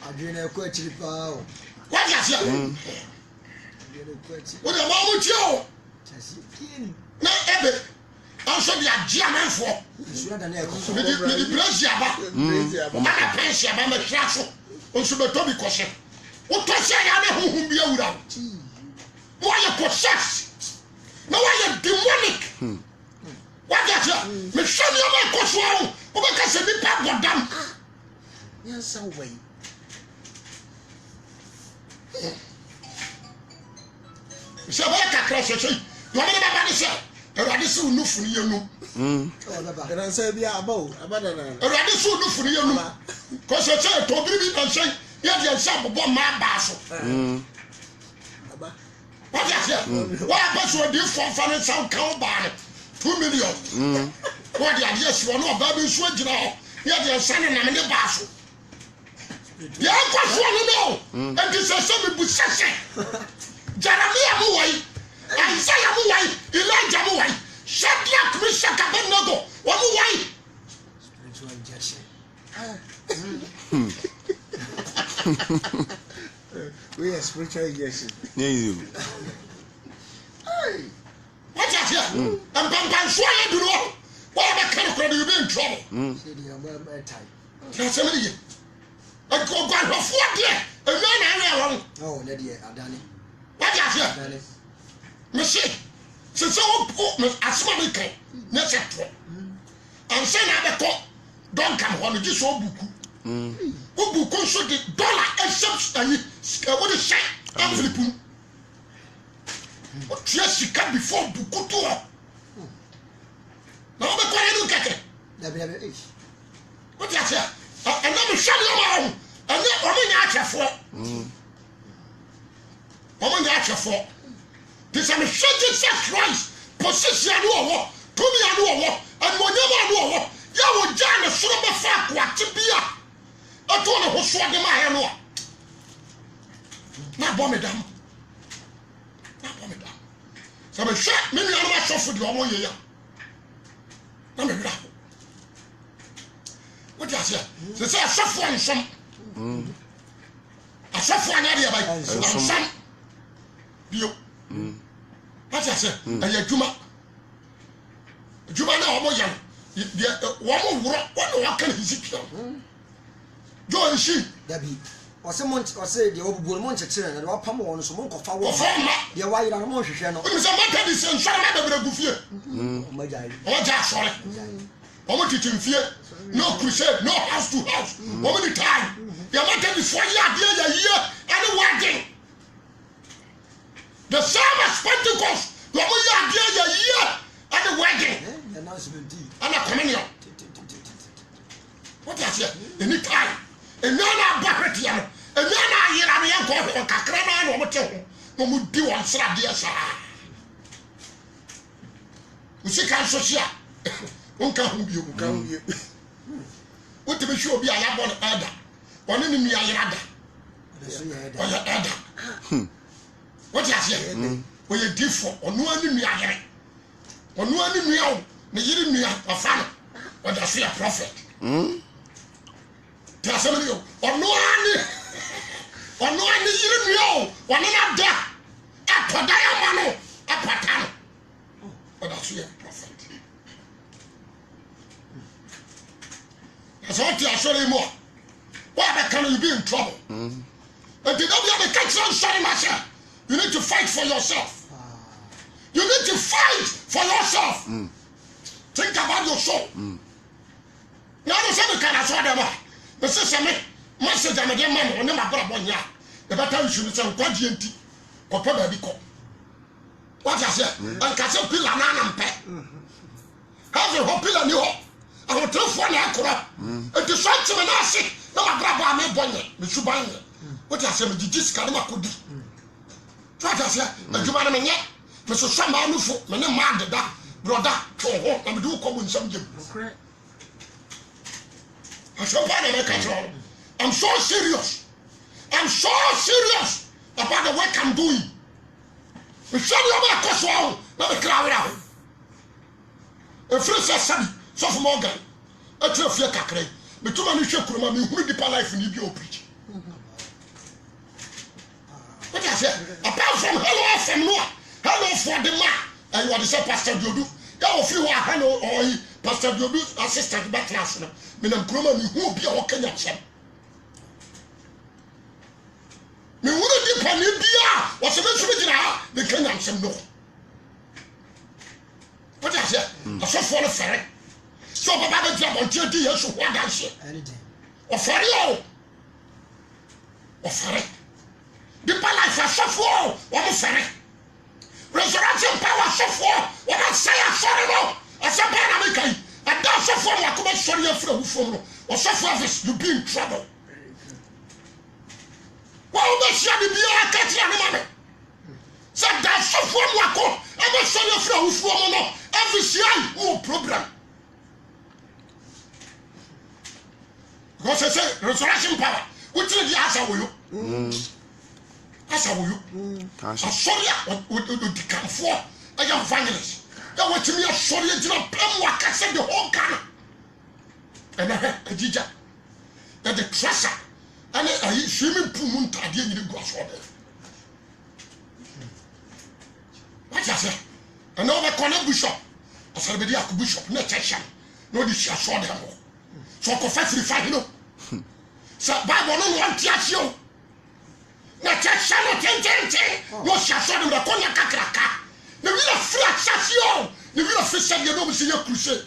Speaker 1: adwene ko achiri pa o
Speaker 2: wa dia se
Speaker 1: adwene ko achiri
Speaker 2: o de ma mo ti o
Speaker 1: chasi kin
Speaker 2: na ebe anso dia gia manfo
Speaker 1: sura da na e ko
Speaker 2: me di brazil ba ana pension ba ma twa so o so be to bi ko se o to se ya na huhum bi awura mo ya possess na wa ya demonic wa dia se me shani o ma ko so o be ka se bi pa bodam
Speaker 4: yansa way
Speaker 2: se ba ka kra se se yo me ba ba ni se erade se unufu ni yenu
Speaker 1: o da ba
Speaker 4: yansa bi abo abada na
Speaker 2: erade se unufu ni yenu ko se se to biri bi na se ya dia se abobo ma ba so
Speaker 4: aba
Speaker 2: what you say what ba so di for fan sound count ba 2 million what dia dia so no ba bi so agina ho ya dia se ne na me ba so ya ko so no and this is some bu sese Jeremiah mu wai Isaiah mu wai Elijah mu wai Shadrach Meshach Abednego wa mu wai
Speaker 1: spiritual injection
Speaker 4: we are spiritual injection
Speaker 3: yeah you
Speaker 2: hey what you say and so ya duro wa ba kan ko you be in trouble
Speaker 1: say the number time
Speaker 2: na se me ye e ko gwa ho fu de e me na na won
Speaker 1: oh na de adane
Speaker 2: what you say
Speaker 1: adane
Speaker 2: Monsieur, c'est ça au asma de cre, ne c'est trop. En scène avec quoi? Donc, on dit ça beaucoup. Au beaucoup sur des dollars et ce que vous savez, en Philippines. Tu as si quand il faut beaucoup de temps. Non, mais quoi, nous, quelqu'un?
Speaker 1: la bien
Speaker 2: What you say? Un homme charmant, un homme qui a fort. On m'a dit fort. This is a Jesus Christ. Position no to me no and whenever no ya wo jana so be fa kwate bia ato na ho so de ma he no na bo me dam so me sha me nua no asofu de omo ye ya na me wira what you say say asofu ansom asofu anya de ba ansom bio what you say aye djuma na omo yan wo mo wuro wo no kan hisikia jo nshi
Speaker 1: dabi ose de obubu mo nchekere na wapam wo no so mo nkofa wo
Speaker 2: Ofama.
Speaker 1: de wa yira no mo hwehwe no
Speaker 2: we say mata di sen so na be gufie
Speaker 1: o majai
Speaker 2: o ja sore o mo titi mfie no crusade no house to house o mo di time ya mata di so ya de ya yie any wedding the same as Pentecost o mo ya de ya yie any wedding
Speaker 1: announcement
Speaker 2: ana communion what you say any time and no na bucket ya no and no na yira no yanko kakra na no mote ho no mudi won srade ya sa usika social onka hu bio ka hu bio wote be hwe obi aya bon elder one ni nua yerada oya elder what you say oye difo ono ani nua yere ono ani nua o ne yiri nua afana o da so ya prophet tell somebody ono ani yiri nua o one na da apoda ya mano apata o da so ya prophet so what you sorry more why can you be in trouble and they don't have a catch on sorry myself. You need to fight for yourself. You need to fight for yourself. Think about your soul. Now, I don't can assure them. But say, message I'm a dear man, or never got one yard. The better you should say, what GNT or probably call. What I said, and Castle Pillar and Pet. Have a whole pillar new. I will tell for an acura. And the sight of an asset, no, my grandpa may bonnet, Miss Subanya. What I said, the discarding could do. What I said, and you want me yet? Mr. Samba, my name, man, that brother, for home, and do come in some gym. I shall find a control. I'm so serious. I'm so serious about the work I'm doing. We show you about Coswell, let me clear it out. A friend says, Sammy, so for Morgan, a 12 year cacre, but too many shakura, who deep life in your preach. What I said, apart from hello from Noah, hello for the man, and you are the same Pastor Jodu. That of you are hello or Pastor Jodu's assistant back last night. Minam Kroma, who will be a Kenyan chap. Me wouldn't depend on India, what's the best the Kenyan chap no. What I said, I saw for the ferret. So, Baba job on 30 years of what I said. Or ferry or ferret. The life I suffer, what is ferry? Resurrection power suffer, what I say I sorry no. I said, Panamika, and that's suffer, I come sorry from or suffer, you be in trouble. Well, that's the be a catch money. Said that suffer, Wako, and that's sorry from every year, problem. Because I say, resurrection power, which is the answer will you? As I will, I'm sorry, with the camphor, I am evangelist. That was to me a sorry, and you know, what I said the whole can. And I had a jija, and the treasure, and I swimming pool moon tidy in the grass water. What I say? And now the corner bishop, I said, the bishop, no tension, no, this shall saw them. So I confess the fight, you know. So, Bible, no one tears you. Na chasha no tentente no chasha no konya kakraka ne we flat chasio ne we official you know say crusade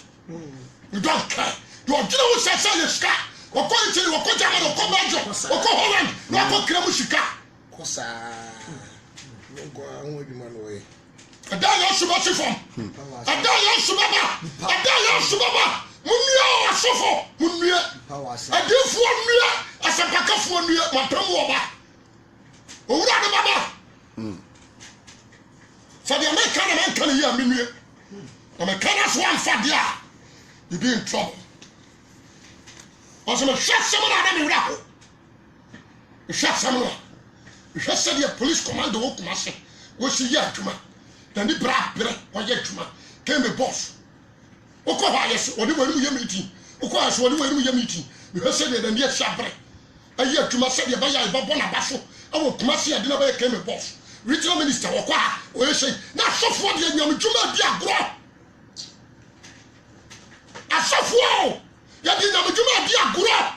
Speaker 2: you don't care you are gina wo chasha ye ska wo ko ntiri wo ko jama no ko majo wo ko Holland no ko kra mu shika
Speaker 4: ko sa ngo anwo djuma no we
Speaker 2: ada yo suba sifom ada yo subaba munua asofo munua adefo nua asapakafo nua matam wo ba owura de baba so the American man can hear me Americans one for there you be in trouble also me shot someone at me rap you shot someone you just said the police commando wo kuma se wo si ya adwuma then the bra bre wo ya adwuma came the boss wo ko ha yes wo de wo ye meeting wo ko ha so wo de wo ye meeting you just said the near shabre ayi adwuma said the ba ya ba bona ba so awo kumasi adina ba came the boss regional minister wo kwa wo ye say na sofo de nyam dwuma di agro asofo ya di nyam dwuma di agro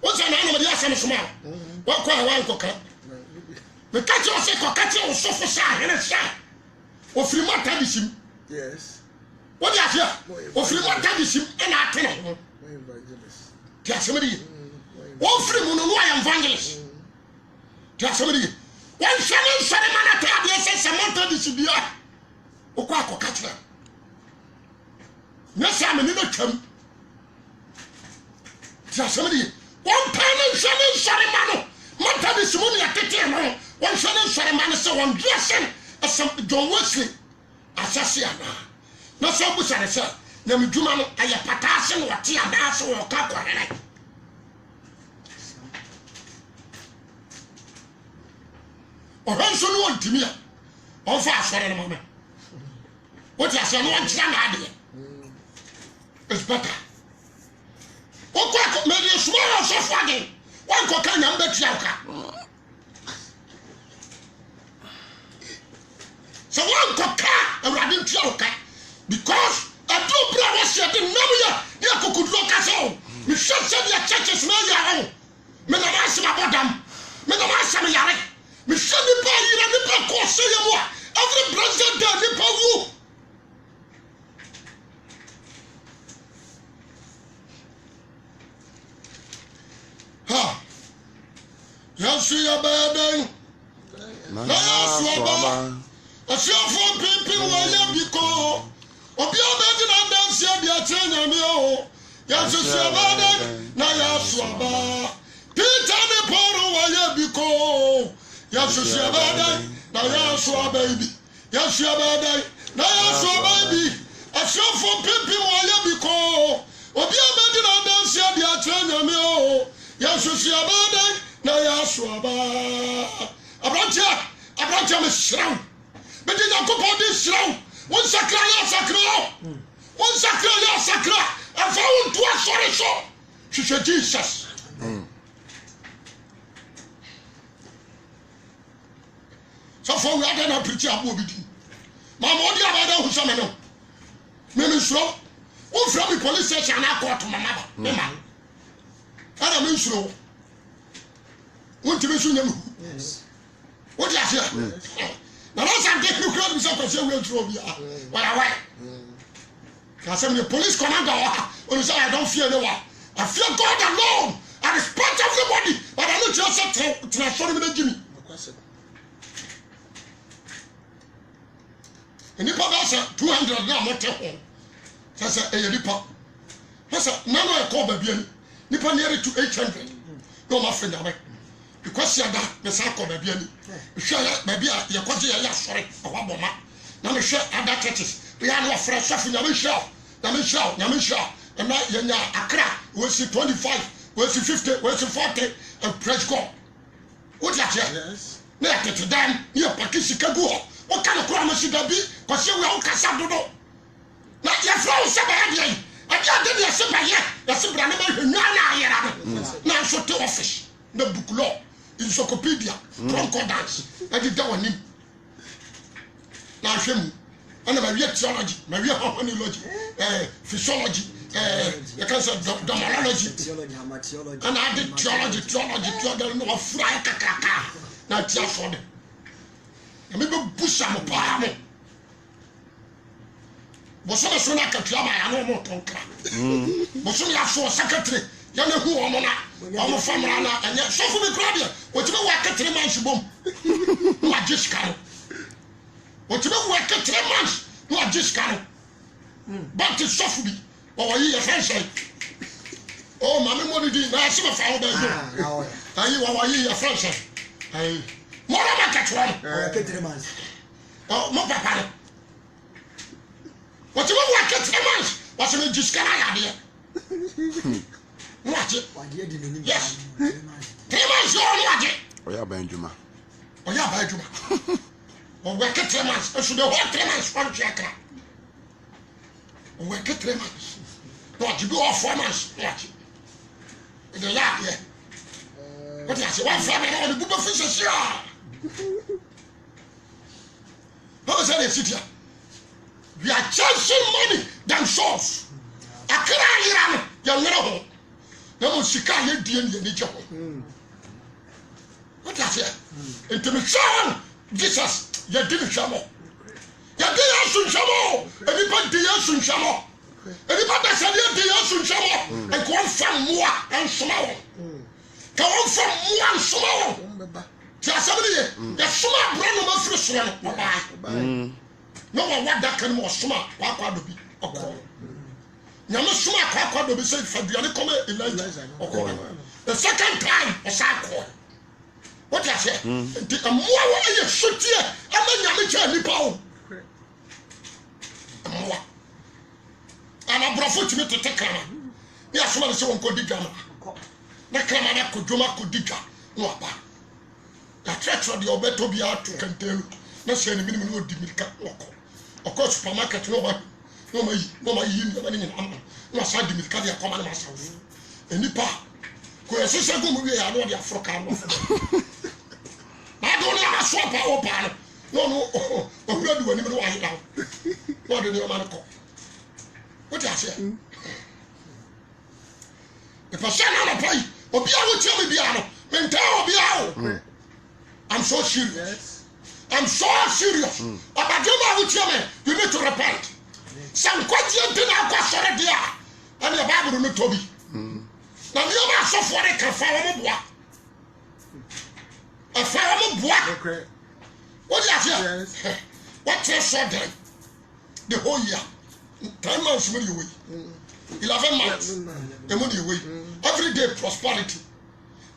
Speaker 2: what's an animal ya some small what kwa wan ko ka me catch you say ko catch you sofo sha here sha o free mata bisim
Speaker 4: yes
Speaker 2: what you hear o free mata bisim e na atene tia somebody one free mo no I evangelist tia somebody one shane man ata de say samantha bisibia o kwa ko catch na nya sa me ni na twam somebody one penny shining sorry man. Mata this money at the time. One shining sorry man so one dressing as some John Wesley. Asasiana. No so bush and say, Nam Juman, I a patassin or tea and ass or cacquer. Or Hanson won't to me. Or fast for a moment. What I say, one young idea. It's better. What made you small so funny? One cocaine and bet yaka. So one coca and I didn't yoka because a two brothers said in Namia, you could look us all. You should send your churches know your own. Men are asking about them. Men are asking Yari. We send the power you and the power say you more. Every president does the power. Ha! Yes, we are bad. Yes, we are bad. I see for people who are because of your bed and dance here, the attorney. Yes, we are bad. Now, yes, we are bad. Peter the Poro, why because yes, we are bad. Now, yes, we are baby. Yes, we are bad. Now, yes, we are baby. I see for people who are because of your bed and dance here, the attorney. Yes, we are bad. Now, yes, we are bad. Abraham is shroud. But then I go on this shroud. One sacra, one sacra. I found two sorry so. She said, Jesus. So for we are going to preach a movie. Mamma, what do you have who some know? Maybe slow. Who from the police station I caught my mother? I mean slow. Want to be soon? Yes. What is here? Now, I'm taking you crowd with some will throw me. Why? I said, the police commander, when you say I don't fear no one, I fear God alone. I respect everybody, but I don't just transform me to Jimmy. And the papa said 200 now, not home. I said, hey, Nipa. I said, no, I call baby. Nipa nearly to 800. No, my friend, because you are the circle, baby. Sure, maybe you're quite sorry. Now, we share other churches. We are not fresh off in Yamisha, and now you're Accra, we'll see 25, we'll see 50, we'll see 40, and praise God. What's that? Yes. Now, to them, you're Pakisika. What kind of crime should there be? Because you will Casado. Now, your flow is I can't do your simple yet. The simple animal, now, so to office, the book law. Encyclopedia, concordance, I did that one. Now, him, and my theology, my hominology, physiology, the cancer domology, and I did theology, no fry caca. Now, just for them. I mean, push some palm. Was so soon I can tell my animal tonka. But soon I saw secretary. Yana who I'm a farmer and yet so for the crowd. What you know, work at 3 months boom. No, I just can't. What you know, work at 3 months. No, I just can't. But it's soft me. Or you a friend say, oh, Mammy, what did you now? Some of our baby. Are you a friend say? Hey, more than I catch one. 3 months. Oh, my papa. What you know, work at 3 months. What's the just can I idea? Watch it. Yes. 3 months, you only watch it.
Speaker 3: Oh, yeah, Benjamin.
Speaker 2: Oh, yeah, Benjamin. Oh, work at 3 months. I should have worked 3 months for check. Oh, work at 3 months. What you do all 4 months? Watch it. In the lab, yeah. What do you say? 1 family on the book of fishes here. How is that a city? We are chasing money than souls. I can't hear you know. No, she can't hear the job. What does it? Into the shower, Jesus, you didn't shower. You didn't shower. Anybody didn't shower. Anybody said you didn't shower. And go on from more and small. Go on from more and small. Tell somebody, the small brand of a fish. No one want that kind of smart. What would be? nyame suma akwa do be say faduane come Elijah okay the second time osako what you say the amwa wa ye sotie ama nyame cha nipa o amwa ana brofo timi tete krama ni asoma le se won ko digama na krama na kodwoma ko diga no aba na tretro de obeto bia to kantelu na se ni minimum no di milka oko supermarket no ba no ma yi ni ba ni amma no sa di milka dia koma na ma sa enipa ko esese go mu wi ya no de afroka no na do ni ama so pa o pa no o hura di wani me wa yi dawo no de ni o ma ko what you say the person na pay obi a wo tie me bia no me nta obi a I'm so serious. I'm so serious. Abadema wo tie me you need to repent. Some kwaji ente na akwa sore dia and the Bible no tobi. Na mi ma so for the ka fa wo boa. E fa wo boa.
Speaker 4: Okay.
Speaker 2: What you say? What you said then? The whole year. 10 months money away. 11 months. The money away. Every day prosperity.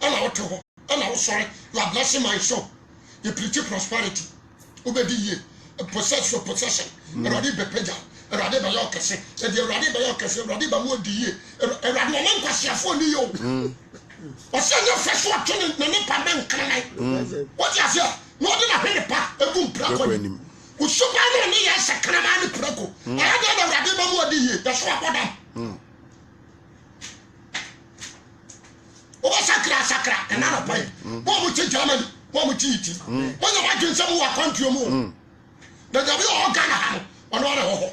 Speaker 2: And I tell and I was sorry. You are blessing my soul. You preach prosperity. Obedi ye. Possess your possession. Eradi bepeja. Eradi ba yo kese. Eradi ba yo kese. Eradi ba mo di ye. Eradi o man kwase afo ni yo. Wase no fresh water na ne pa ben kan. What you say? No dey na pe pa. Egum prako. Usuba no ni ya sakrama ni prako. Eradi na eradi ba mo di ye. That's what bodam. Oba sakra and na pa. Bo mo che Germany. Bo mo che iti. Bo ya wa dwen sam wa country mu. Na jabi o Ghana ha. Ono na ho.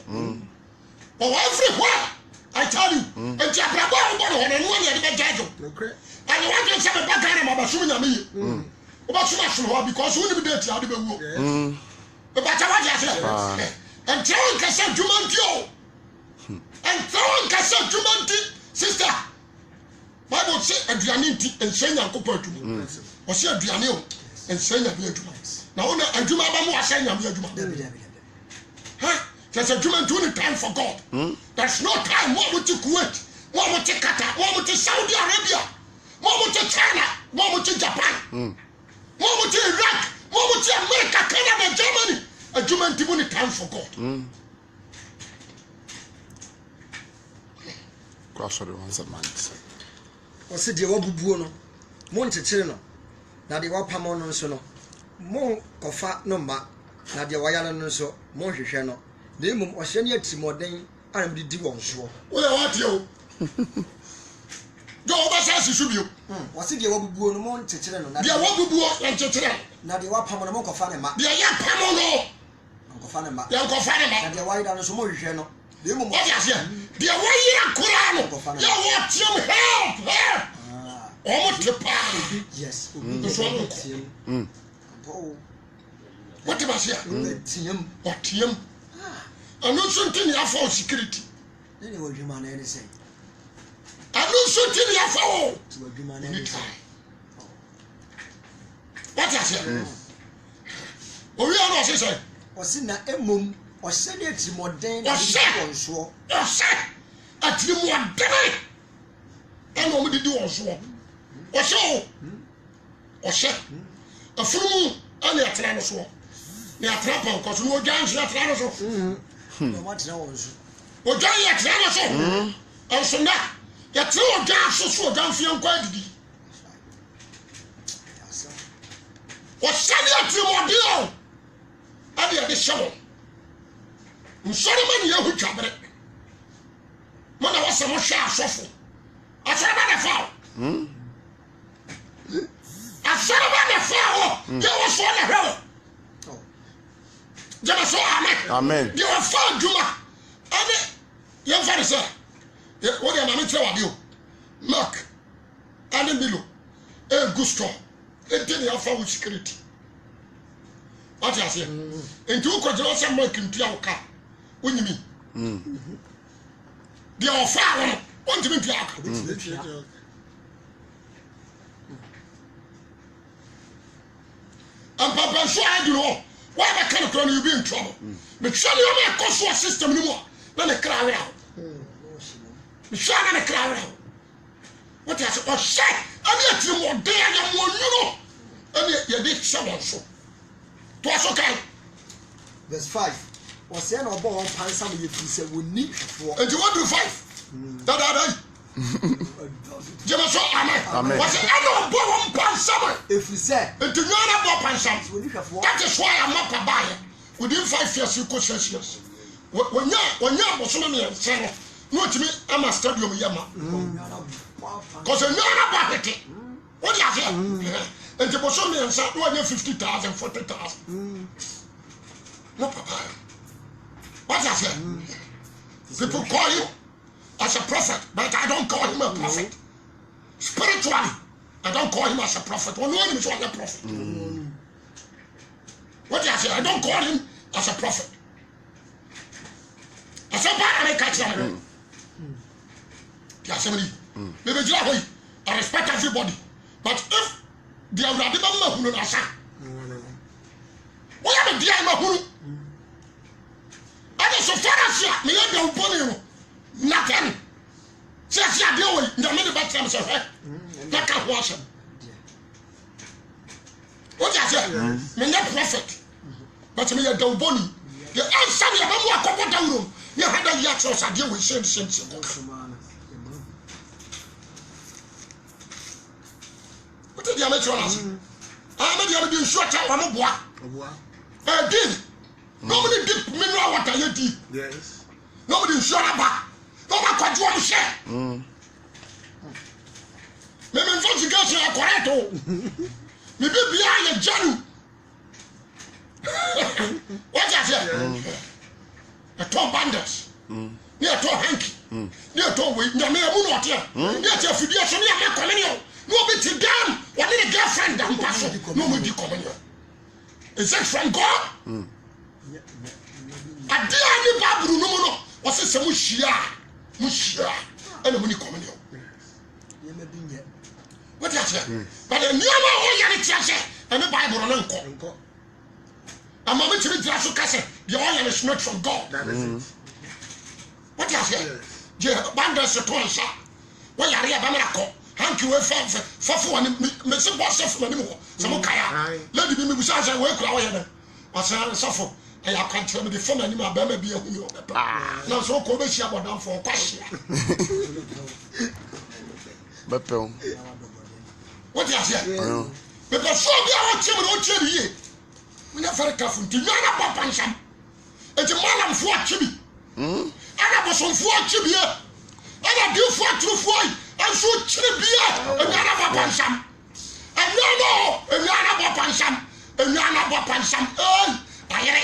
Speaker 2: Oh everywhere. I tell you. And Jabrabo o bo no no no ya de jajo.
Speaker 4: Okay.
Speaker 2: And you want to say ba Ghana ma ba sum nya me. Oba sum ho because we need date ade be wo. But what you say? And tell us say jumanti. And tell us say jumanti sister. Bible say aduane nti ensenya nkopɔ adwuma. O say aduane o ensenya bi adwuma. Na wona adwuma ba mo asenya bi adwuma. Ha? There's a adwuma to time for God. There's no time more with Kuwait, more with Qatar, more with Saudi Arabia, more with China, more with Japan, more with Iraq, more with America, Canada, Germany. Adwuma nti mo time for God.
Speaker 3: Kwasho the ones that man say.
Speaker 1: Ose de wabubuo no mo ntetire no na de wapamo no nso no mo kofa no ma na de wayale no nso mo hwehwe no na emum ohye ne atimoden anam de di won so
Speaker 2: wo ya wate o do oba sa sisu bio
Speaker 1: ose de wabubuo no mo ntetire no na
Speaker 2: de wabubuo ya ntetire
Speaker 1: na de wapamo no mo kofa ne ma
Speaker 2: de ya pamo no
Speaker 1: kofa ne ma
Speaker 2: ya kofa ne ma
Speaker 1: na de wayale no nso mo hwehwe no na emum
Speaker 2: what you say de wayira kura no ya what you help almost the power.
Speaker 1: Yes.
Speaker 2: What about here? What him? I know something you for security.
Speaker 1: Anyway, you man anything.
Speaker 2: I know something you for. What is here? Oh, we are not saying.
Speaker 1: Was in a mum or send it to more than
Speaker 2: or say at you more than and what did you also? Or so, or say, a fool, and a tranoso. They are trapping because no guns are tranoso.
Speaker 1: What knows?
Speaker 2: Or Johnny at tranoso. And so now, your two guns so down for your quantity. Or send it to more deal. I did the show. Solomon, you jump it. When I was some sharp shuffle, I said about a foul. I said about the foul. You was on the hill. Just so amen. You are found, Juma. And young father, sir. What am I tell you? Mark. And below. A gusto. A dinner for security. What I say? And you could also make him to your car. When you mean? They are foul. Want to be black. And Papa, so I do know. Why I can't turn you be in trouble? But surely you may cost your system anymore. Then they cry out. shana na krawra what ya say o shay ani atiri mo de ya mo nyuro ani ye de shawon so to aso kai
Speaker 1: verse 5 was say na obo won pansam ye fi say woni hwefo
Speaker 2: and you want to 5 da Jemaso amen was say ana obo won pansam
Speaker 1: if you say
Speaker 2: and you na bo pansam
Speaker 1: woni hwefo
Speaker 2: that is why I'm not buy within 5 years you go 6 years when you boso me say no timi ama stadium yama cause you na ba hete what you say and you boso me say no 50,000 40,000 no papa what you say people call you as a prophet but I don't call him a prophet spiritually I don't call him as a prophet when no one is a prophet what you say I don't call him as a prophet I said I catch them maybe I respect everybody but if they are ready to know asa what are the dear mahunu and so far as you me dey upon nothing just ya dey we na me dey back them say na ka ho asa what you say me dey prophet but me dey upon the answer you am wa ko down room you had a yacht so say we same what did you make sure us I made you be short am boa deep nobody deep mineral water you deep
Speaker 4: Yes.
Speaker 2: nobody sure about nobody quadru am share me investigation correct o me be behind the janu what you say a top banders near to hanky near to we na me amu no ote near to fidie so near me communion no be to them one the girlfriend down pass no me di communion is it from God adia ni babru no no o se mu hia and mo ni communion
Speaker 1: ye me bi nye
Speaker 2: what you say but the new one o yare tiase and the Bible no nko ama me tiri dra so kase the oil is not from God
Speaker 4: That is it.
Speaker 2: what you say
Speaker 4: Yes.
Speaker 2: je banders to nsa wo yare ya ba me akọ hanki we fafo wani me se boss of mani mo se mo kaya lady bi me bu sa we kura wo ye na wasa safo e ya kantre me de fo mani ma ba ma bi ehun yo na so ko be hia bodam fo kwa hia
Speaker 3: Bepel.
Speaker 2: what you say because so bi a wo chim no chiri ye we na very careful to you na papa nsam e ti malam fo chibi ana bosom fo chibi e ana di fo trufo and so chibia and ana papa nsam and no and ana papa nsam and ana papa nsam ayere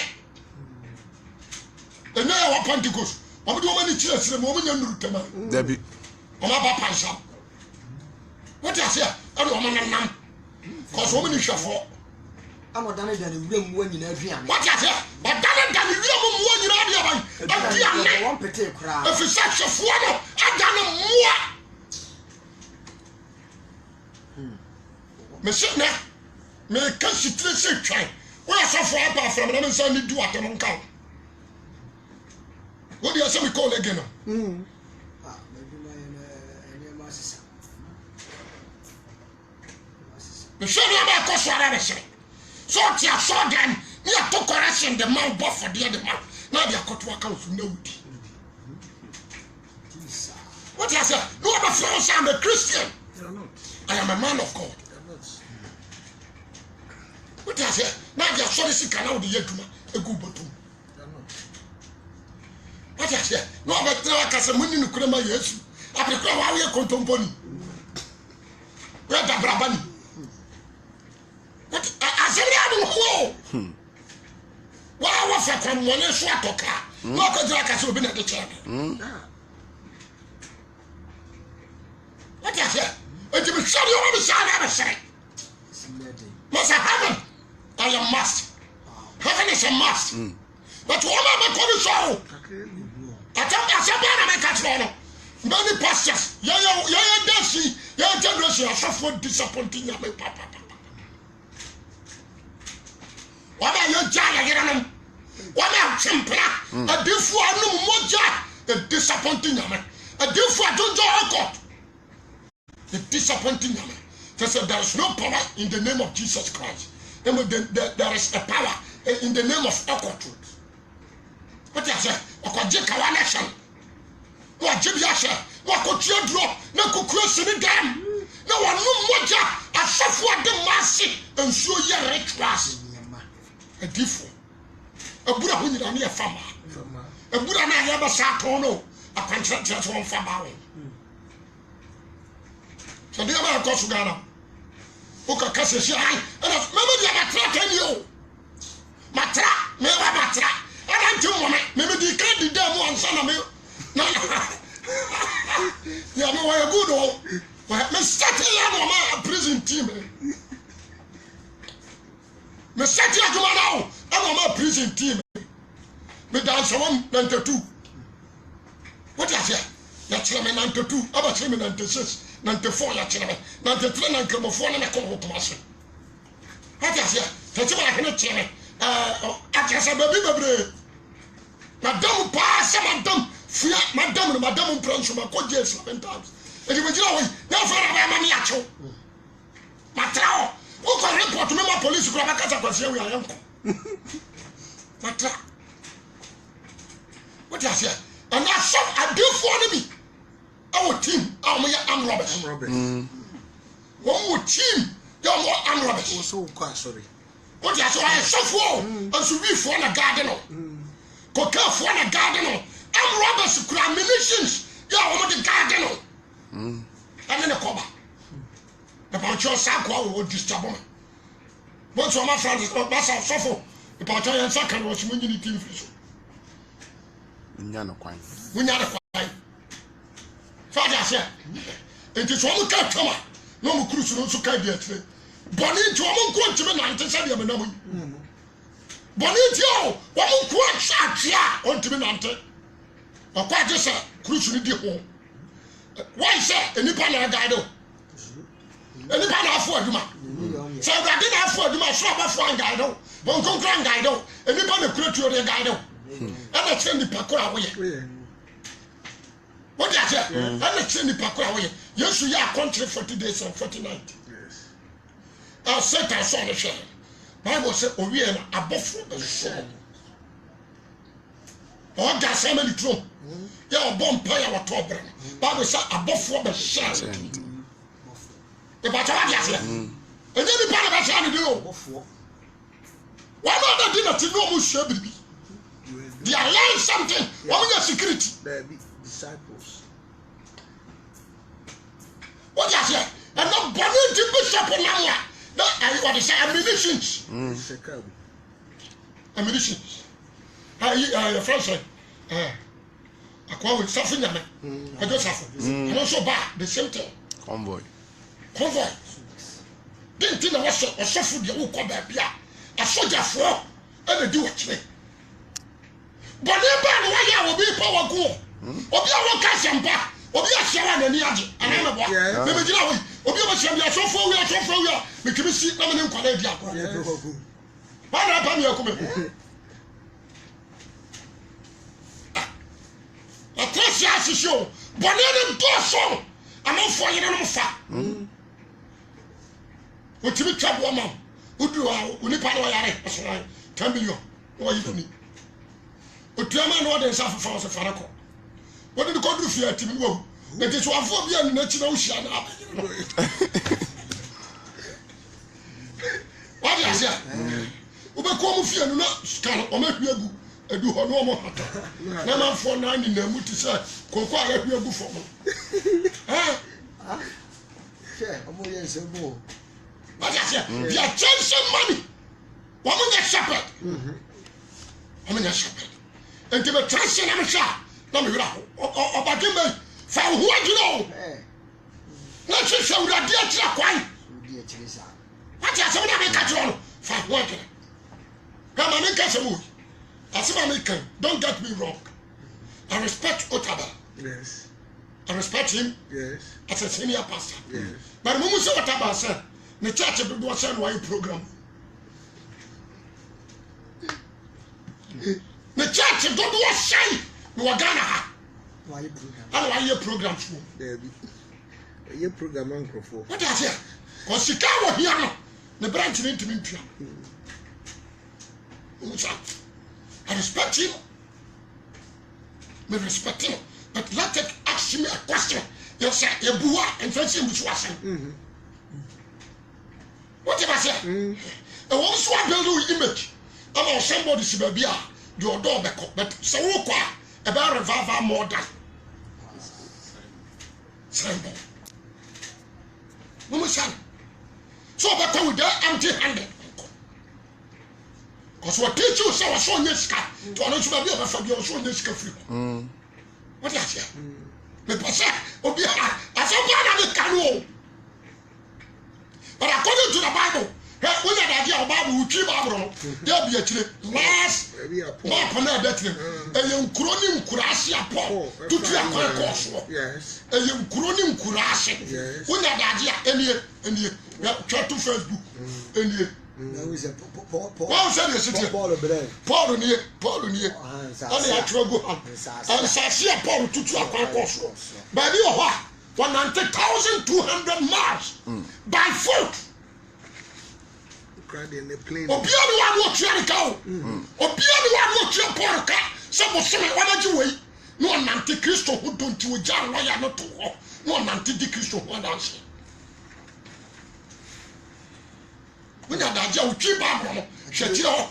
Speaker 2: and na wa Pentecost o bi do mani chire sire mo nya nuru tema
Speaker 3: Debbie.
Speaker 2: o ma papa nsam what you say and o ma nam cause o mani hwefo
Speaker 1: amodane dane wuram wo nyina aduane
Speaker 2: what you say but dane wuram wo nyina aduane aduane
Speaker 1: won pete kra
Speaker 2: if you search for no adane moa me se na me ka sitire se twan wo asafo apa from na me say ni du atem nka wo dia say me call again
Speaker 1: ah maybe my ene masisa
Speaker 2: me se na ba ko so ara be se so tia so dem me to correction the man bo for the man na dia ko to account na wudi what you say no be friends I'm a Christian
Speaker 4: They are not.
Speaker 2: I am a man of God
Speaker 4: They are not.
Speaker 2: what you say na dia so this kana wo de yaduma egu botum
Speaker 4: They are not.
Speaker 2: what you say no be tell ka se munni no kure ma Yesu aprekura wa we kontomponi we da brabani what asemi adu ho wa fa kwa mwone so atoka no ko dira ka se obi na de chebe what you say enti me shari o me shari na shari
Speaker 1: simede
Speaker 2: must heaven I am must heaven is a must but what am I going to show I said na me catch no many pastors ya desi ya generation are so disappointing ya me papa what are you jaya giranum what am chimpra a difu anu moja the disappointing ya me A different don't join court. The disappointing man. They said there is no power in the name of Jesus Christ. Then there is a power in the name of Alcohol truth. What I say? Okajeka wa nation. Wa jibiasha. Wa kotia drop. Na kukuo sini dam. Na wa no moja asafo ade masi ensuo ye rituals. A different. A Buddha who need a farmer. A Buddha na yaba satono. A contract to one farmer. So the other course Ghana. Oka kase shi ai. And maybe the matra can you. Matra, me wa matra. And I'm too moment. Maybe the can't do them one son of me. No. Yeah, no, I good oh. But me start a prison team. Me start a now. I'm a prison team. Me dance 192. What is it? That's 92. About 96. 94 ya chile 93 na nkromofo na ko hotomase hati asia tete ba hene chile akasa baby bebre madam pa se madam fia madam prancho ma ko je 7 times e di bejira we na fara ba ma mi acho matrao o ko report me ma police ko ba kasa kwase we ayanko matra what asia and I saw I do for me our team, our armed robbers. One more team, they are more armed robbers.
Speaker 4: So sorry.
Speaker 2: What is why I suffer and so we for a garden. Coca for a garden. Armed robbers, munitions, they are over the garden. And then the cover. About your sackwa will disturb me. Once my friends, Master suffer. About your second was winning the team. We not a Father said, it is one cat come up. No cruise no can be a tree. Bonnie to a monk want to be 90 Sadia. Bonnie to one quite shot on to be 90. Or quite just a cruise in the home. Why, sir, any panel guido? Any panel for Duma. So I didn't have for Duma, swap of one guido. One concurrent guido. Any panel create your guido. And I send the Pacoa away. What is it? I'm not saying the Pacoa away. Yes, we are country 40 days and 40 nights. Yes. I'll set us on the shell. Bible said, oh, we are above the soul. Or gas family throne. Yeah, bomb player or top. Bible said, above the shell. The Batavia. And then the Panama do. Why not the dinner to know who should be? They are learning something. What is your security?
Speaker 4: Disciples.
Speaker 2: What is it? And not born into Bishop and Lama. That what is ammunitions. Ammunitions. Your friend said, I call with something. I just have. And also bad, the same thing.
Speaker 3: Convoy.
Speaker 2: Didn't think I was so food you come back here. A soldier for and do what me. But never why I will be power go. Obi a waka sempa obi a hyewa na ni age ana me boa me be gina we obi a hyewa ya sofo we me kimi si na me nkwala di akọ ba na pa me akome a tresi asisho bone ne ntoso amafo yere no fa o timi twabo ma udu a unipa na yare asora 10 million o yi funi o tuama na o de nsa fa so fara ko. What did the country fear to me? That is one for me and natural ocean. What is that? Ubekomu fear no scan or make you a do no more. Number 49 in the multi sir. Cocoa let me go for me.
Speaker 4: Share, I'm yes, more.
Speaker 2: What is that? You are chasing money. Woman that shepherd. I'm a shepherd. And to the trashing I'm a shop. No me wura oba dembe fa ho agiro na hwehwe wura dia kira kwan dia kire sa ati asem na me ka kiro no fa ho agiro ha ma me ka semu asem me kan don't get me wrong I respect Otaba
Speaker 4: yes
Speaker 2: I respect him
Speaker 4: yes
Speaker 2: as a senior pastor
Speaker 4: yes
Speaker 2: but mumu se Otaba say the church be do say no program the church don't do say no Ghana ha And why you program for?
Speaker 4: There be a program uncle for.
Speaker 2: What is it? Because you can't hear the branch into me. I respect him. I respect him. But let it ask me a question. You say, you boo and fancy which was him. What did I say? And once one build image, I'm on somebody's baby, your door back up, but so about revival more than. Simple. No more son. So better with that empty handed. Because what teach you so I saw Niska to announce my beer for your son Niska free. What is that? The person will be a canoe. But according to the Bible, when the idea of Bible will keep Bible, there'll be a last map on that. A young cronin Kurasia Paul to Tiakoso.
Speaker 4: Yes.
Speaker 2: A young cronin Kurasi. When the idea, any church to Facebook, any. Paul said, Paul near, and the actual go on. And Sasia Paul to Tiakoso. By the 190,200 miles by foot.
Speaker 4: In the plane.
Speaker 2: Obiani watch your cow. Obiani watch your porca. Some of some what you wait. No anti Christo who don't you jar lawyer not to walk. No anti Christo who dance. When you are Joe Chibabo, Shetio,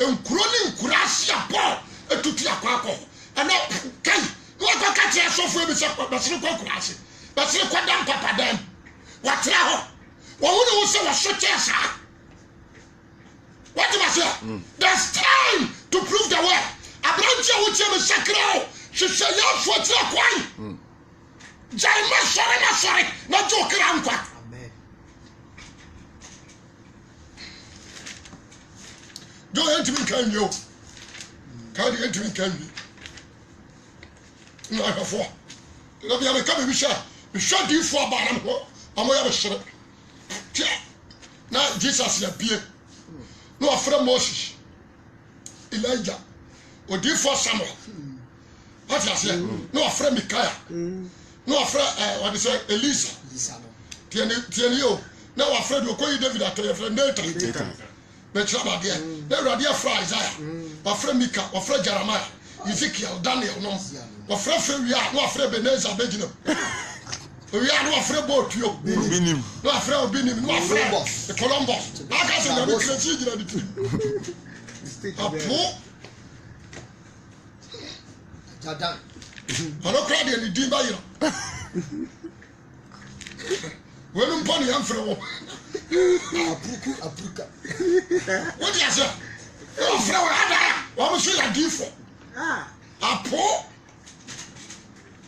Speaker 2: and Cronin Kurasia Paul, a tutia quaco, and now Kay. No, I can't catch your software with Basilico class. Basilico down Papa then. What now? What would you say was such as what do I say? There's time to prove the way. A branch of which I'm a sacred. She said, yes, what's your point? Jai, sorry, not joking. Amen. Don't enter me, can you? Can you enter me, can you? No, I have four. Let me have a couple of shots. We shot you for about I'm going to have a shot. Now, Jesus is a beer. No, afraid Moses, Elijah, or dear for Samuel. What I say? No, afraid Micaiah. No, afraid what is it? Elisa. Tienio. No, afraid you call David at your friend Nathan. But you are there. There are dear Fra Isaiah. Afraid Micah, afraid Jeremiah, Ezekiel, Daniel, no. Afraid Feria, no, afraid Beneza Benjamin. We are not afraid about you. No afraid of being no afraid. The Columbus. I can't say that we can see it.
Speaker 1: Jadan.
Speaker 2: I don't cry any dimba. When I'm funny, I'm from
Speaker 1: Apuka.
Speaker 2: What do you say? No afraid of Ada. What was you a deal for? Apo.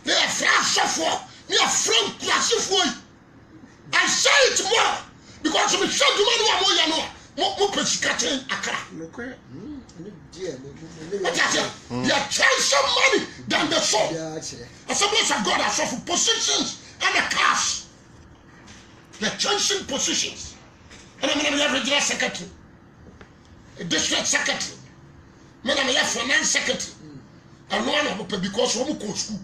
Speaker 2: They are flash of war. Me a friend classic boy. I say it more because I'm sure the man who are more pescatting Accra. What is it? They are chasing money than the soul. Assemblies of God are for positions and the cash. They are changing positions. And I'm going to have a regional secretary, a district secretary, I'm going to have finance secretary, and one of them because we go to school.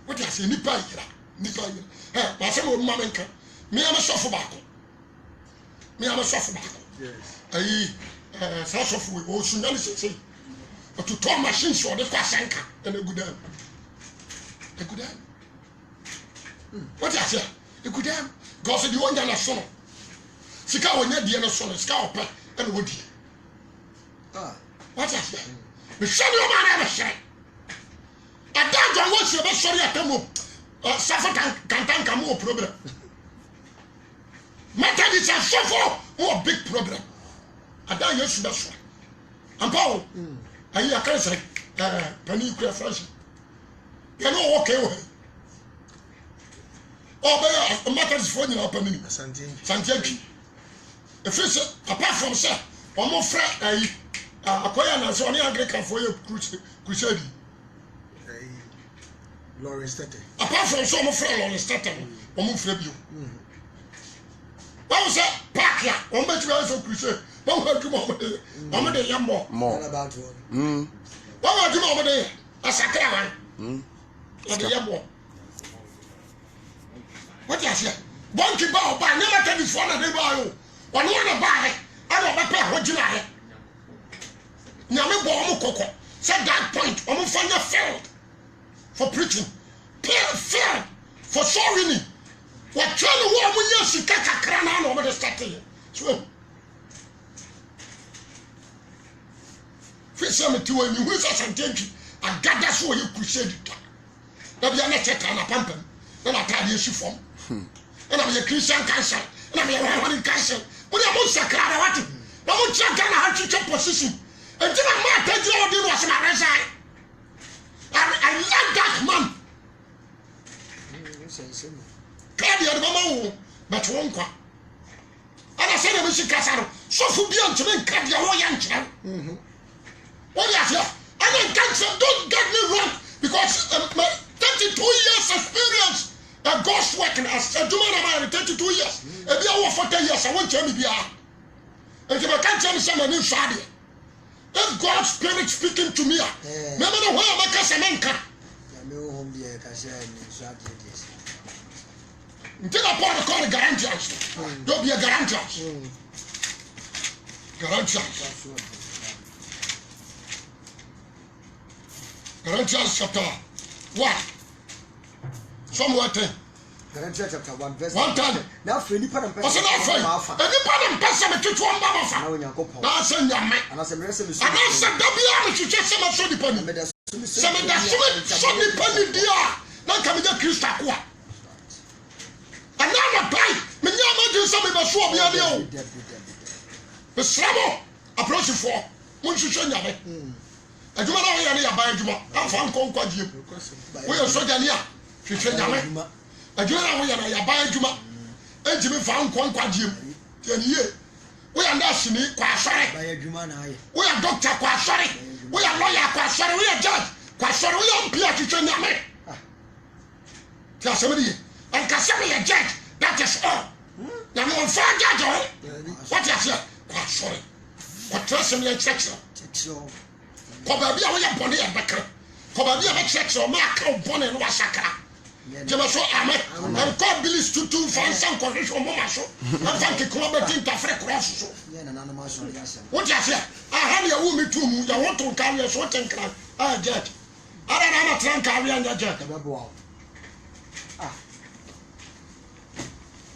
Speaker 2: What I say, Nipa here. I say, Mamma, me, I'm a soft tobacco. Me, I'm a soft tobacco.
Speaker 4: Yes.
Speaker 2: I South of we also say, but to turn machines for the Kwasanka and a good damn. A good damn. What I say, a good damn. God said, you want to son. Sika when you're the son, Scout and Woody. What I say, the son of man ever say. I don't want you to sorry at the move. Suffer can't come more problem. Matter is a suffer more big problem. I don't use that one. And Paul, I hear a cancer, penny clear fresh. You know, okay. Oh, but matter is for you up and Santiago. If it's apart from sir, or more friend, acquire and so on the Anglican for your crusade.
Speaker 4: Lawrence Tete.
Speaker 2: Apart from some friend Lawrence Tete, or more Fabio. What was that? Pack ya, or make you also crusade. What were you over there? Over there, more.
Speaker 1: More about one.
Speaker 2: What were you over there? A sacred one. The yabo. What you say? Bonky bow by never tell this one of the boy. One to buy. I don't pay what you like. Nyame bo koko. Said that point. Find failed for preaching. Failed for sorry. What tell the war when you see Kakakran over the statue. So, Fish me to when you wish us and take you. I got that's why you crusade. Now be a net and a pump. Then I tell you she form. And I'm a Christian council. And I'm a one council. When I'm most sacred, I want it. I won't check on how to take position. And then I might tell you all the was my resign. I like that man. Claudia the mama, but won't come. And I said, we should Casaro. So for beyond to make Claudia or young child. What is it? I don't get me wrong, because my 32 years experience a ghost working as a woman of 32 years. If you are for 10 years, I won't tell me be out. And if I can't tell me someone new shady, that's God's spirit speaking to me. Remember the way I make us a man can. Until I part of call a guarantors. Don't be a guarantors. Guarantors. Galatians chapter 1. Somewhere 10.
Speaker 1: Galatians chapter 1 verse
Speaker 2: 1 time.
Speaker 1: Now for any part of person.
Speaker 2: Any part of person to one mama. Now send your man. And I said, W. You just say, so dependent. Some of that so dependent, dear. Now come in Christ. And now apply. Many of some of us will be on you. The Slamo approach for. Once you show your I do not know any about you. I'm from Conquajim. We are so Dania. She said, I do not know any about you. And Jimmy found Conquajim. 10 years. We are Nassini, Quasari. We are Doctor Quasari. We are lawyer Quasari. We are judge Quasari. We are Pierre to Chenname. Tell somebody. And Cassami a judge. That is all. Now, no far judge. What is it? Quasari. What trust me and sex? Probably I will body and backer. Probably I sex or mark out bonnet and wasaka. Jemaso Ame, and God believes to find some condition on Momaso. I thank you, Club in Tafre Cross. What you say? I have your woman to move. I want to carry a short and crack. I judge. I don't have a trunk carry and a jet.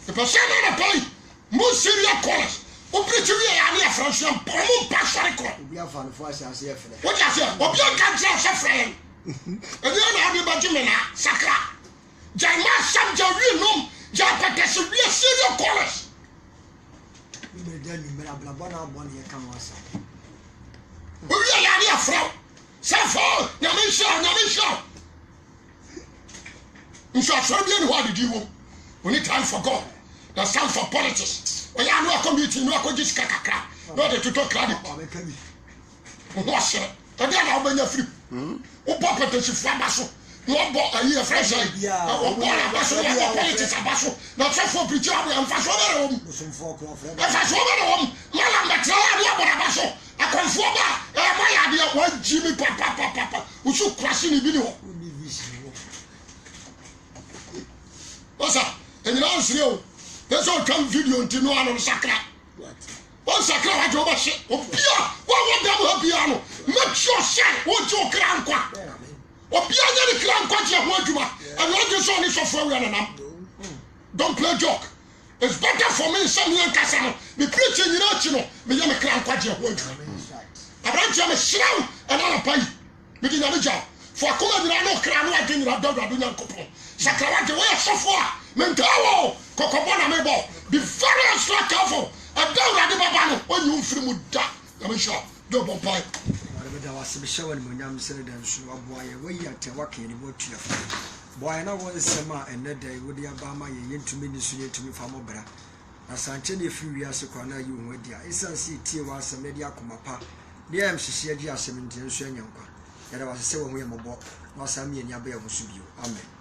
Speaker 2: The person on a pay, most serious callers. O preacher we are near France and Pomo Pastor. We are found for us as here. What you say? Or you can't say friend. And then I have Benjamin Sakra. Jama Sam Javinum, Japatas, we are serious callers. We may then be a blabona 1 year come was. We are near Frau. Safo, Namisha. In short, Serbian, what did you want? We need time for God. That's time for politics. We are no community, no coaches, Kakaka, not to talk credit. What's it? And then I'll bring you free. Who pop it as a flabasso? No bought a year fresh. Or one of us, politics, a basso, not so for preacher and fast over home. Fast over home, Malam, the Trabasso, a conformer, my idea, one Jimmy Papa, who should crash in the video. What's that? And you know, there's all come video into no one on Sakra. One Sakra had over shit. Oh, Pia, what double piano? Make sure, sir, what your crown quack. Or Pia, the crown quack, your word, and not just only for foreign. Don't play joke. It's better for me, some young Cassano. Be preaching in Ochino, me young crown quack, your word. I brought you a shroud and on a pie. Making a job. For a common, I know crown, I think I've done a couple. Sakra, the way so far. Mentao, Cocobona Mebo, be very extra careful. I don't have the Babano when you feel with that. I'm sure, double pipe. Whatever was a show when I'm saying, so boy, we are to walk in the boat to your friend. Boy, I know what is summer and that day with the Obama, you to ministry to me from Obra. As I tell you a few years ago, now you were there. It's a city was a media comapa. The MCC 17 Yanka. There was a 7 way mobile, was a me and Yabe of Subio. Amen.